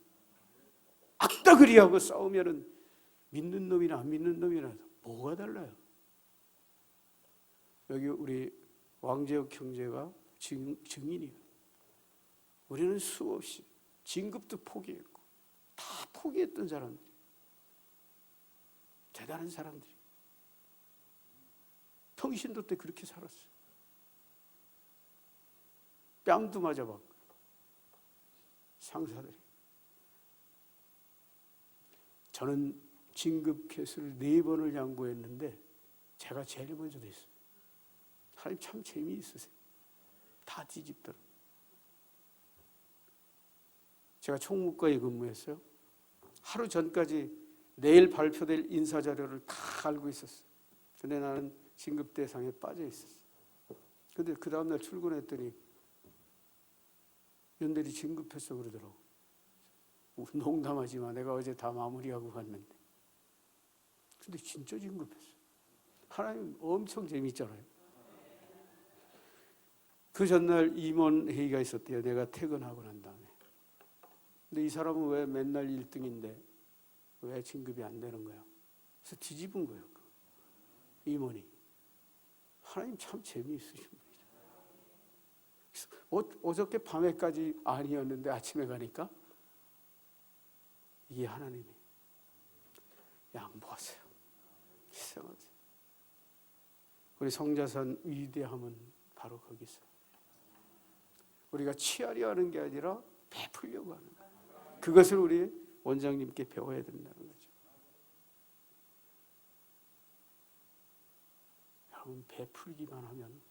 악다그리하고 싸우면은 믿는 놈이나 안 믿는 놈이나 뭐가 달라요? 여기 우리 왕재혁 형제가 증인이에요. 우리는 수없이 진급도 포기했고 다 포기했던 사람들, 대단한 사람들이 평신도 때 그렇게 살았어요. 뺨도 맞아봤고 상사들이. 저는 진급 개수를 4번을 양보했는데 제가 제일 먼저 됐어요. 하나님 참 재미있으세요. 다 뒤집더라고요. 제가 총무과에 근무했어요. 하루 전까지 내일 발표될 인사자료를 다 알고 있었어요. 근데 나는 진급 대상에 빠져 있었어요. 근데 그 다음날 출근했더니 연대리 진급했어 그러더라고. 농담하지 마. 내가 어제 다 마무리하고 갔는데. 근데 진짜 진급했어. 하나님 엄청 재밌잖아요. 그 전날 임원 회의가 있었대요. 내가 퇴근하고 난 다음에. 근데 이 사람은 왜 맨날 1등인데 왜 진급이 안 되는 거야? 그래서 뒤집은 거예요. 임원이. 하나님 참 재미있으신 분이죠. 어저께 밤에까지 아니었는데 아침에 가니까 이게 하나님이. 양보하세요. 희생하세요. 우리 성자산 위대함은 바로 거기서. 우리가 취하려 하는 게 아니라 베풀려고 하는 거예요. 그것을 우리 원장님께 배워야 된다는 거죠. 여러분, 베풀기만 하면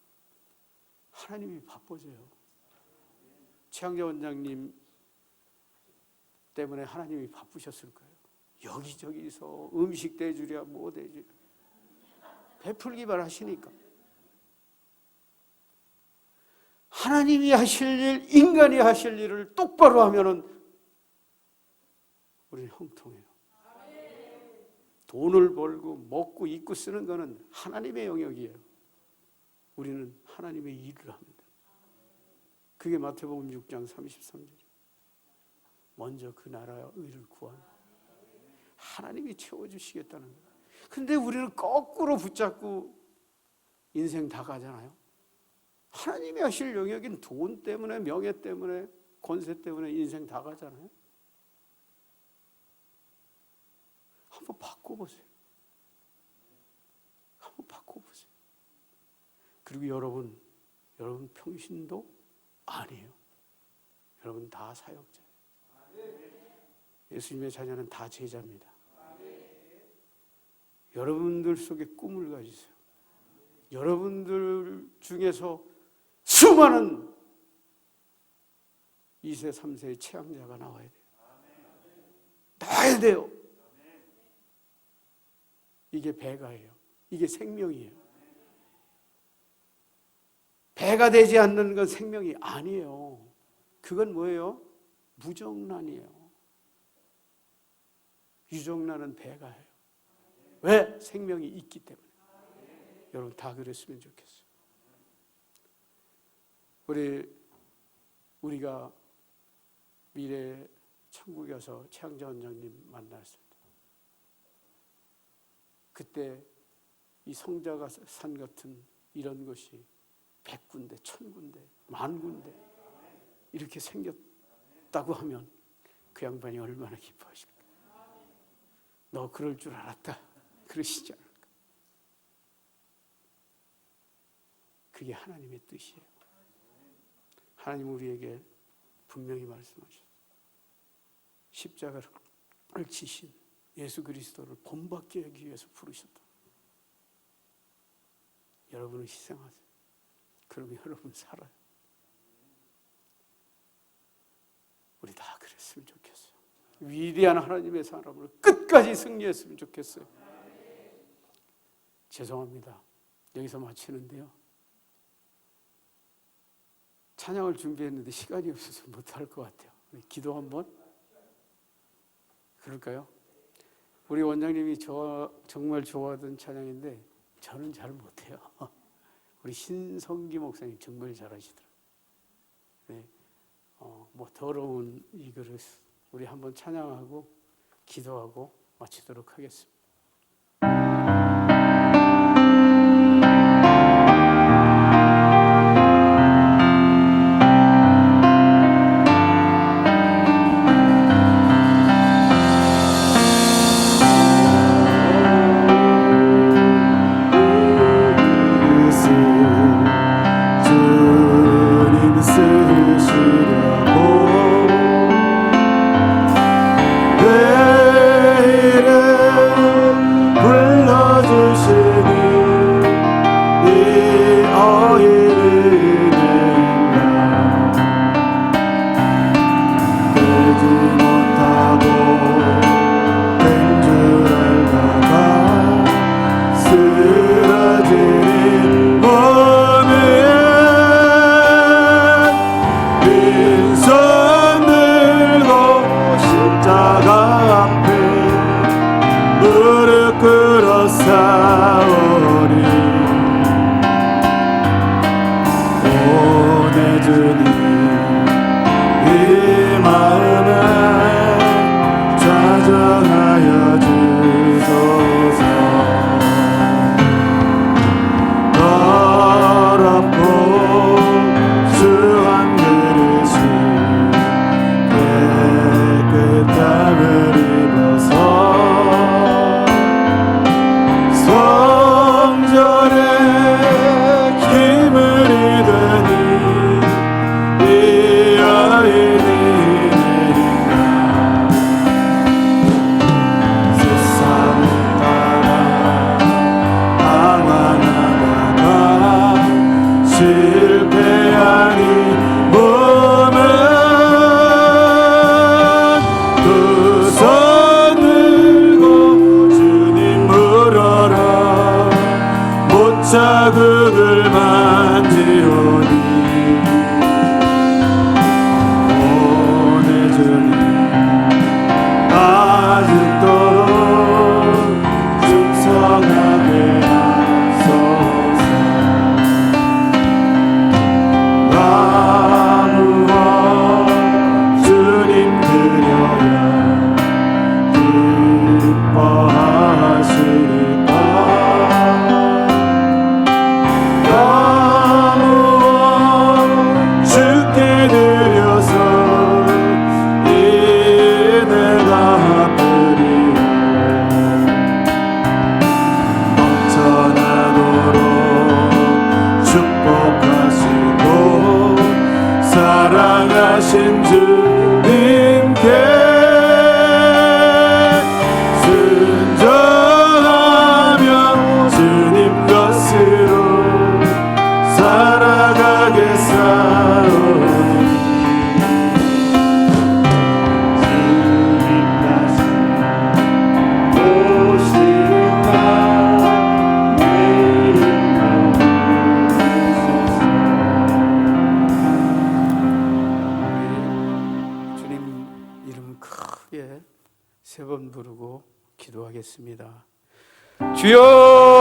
하나님이 바빠져요. 최양재 원장님 때문에 하나님이 바쁘셨을 거예요. 여기저기서 음식 대주랴 뭐 대주랴 베풀기만 하시니까. 하나님이 하실 일, 인간이 하실 일을 똑바로 하면은 우리는 형통해요. 돈을 벌고 먹고 입고 쓰는 거는 하나님의 영역이에요. 우리는 하나님의 일을 합니다. 그게 마태복음 6장 33절. 먼저 그 나라와 의를 구하라. 하나님이 채워주시겠다는 거예요. 근데 우리는 거꾸로 붙잡고 인생 다 가잖아요. 하나님이 하실 영역인 돈 때문에, 명예 때문에, 권세 때문에 인생 다 가잖아요. 한번 바꿔보세요. 한번 바꿔보세요. 그리고 여러분 평신도 아니에요. 여러분 다 사역자예요. 예수님의 자녀는 다 제자입니다. 여러분들 속에 꿈을 가지세요. 여러분들 중에서 수많은 2세, 3세의 최양자가 나와야 돼요. 나와야 안 돼요. 이게 배가예요. 이게 생명이에요. 배가 되지 않는 건 생명이 아니에요. 그건 뭐예요? 무정란이에요. 유정란은 배가예요. 왜? 생명이 있기 때문에. 여러분 다 그랬으면 좋겠어요. 우리가 미래 천국에 가서 최양자 원장님 만났을 때, 그때 이 성자가 산 같은 이런 것이 100군데, 1000군데, 10,000군데 이렇게 생겼다고 하면 그 양반이 얼마나 기뻐하실까. 너 그럴 줄 알았다 그러시지 않을까. 그게 하나님의 뜻이에요. 하나님 우리에게 분명히 말씀하셨어요. 십자가를 지신 예수 그리스도를 본받게 하기 위해서 부르셨다. 여러분은 희생하세요. 그러면 여러분 살아요. 우리 다 그랬으면 좋겠어요. 위대한 하나님의 사람으로 끝까지 승리했으면 좋겠어요. 죄송합니다. 여기서 마치는데요. 찬양을 준비했는데 시간이 없어서 못할 것 같아요. 기도 한번? 그럴까요? 우리 원장님이 정말 좋아하던 찬양인데 저는 잘 못해요. 우리 신성기 목사님 정말 잘하시더라고요. 네, 뭐 더러운 이 그릇 우리 한번 찬양하고 기도하고 마치도록 하겠습니다. 자극을 만지오니 오늘 주님 아직도록 충성하게 하소서. 나무와 주님 드려야 기뻐하시리까. 사랑하신 주님께 순종하며 주님 것으로 살아가겠사오니 주님 다시 3번 부르고 기도하겠습니다. 주여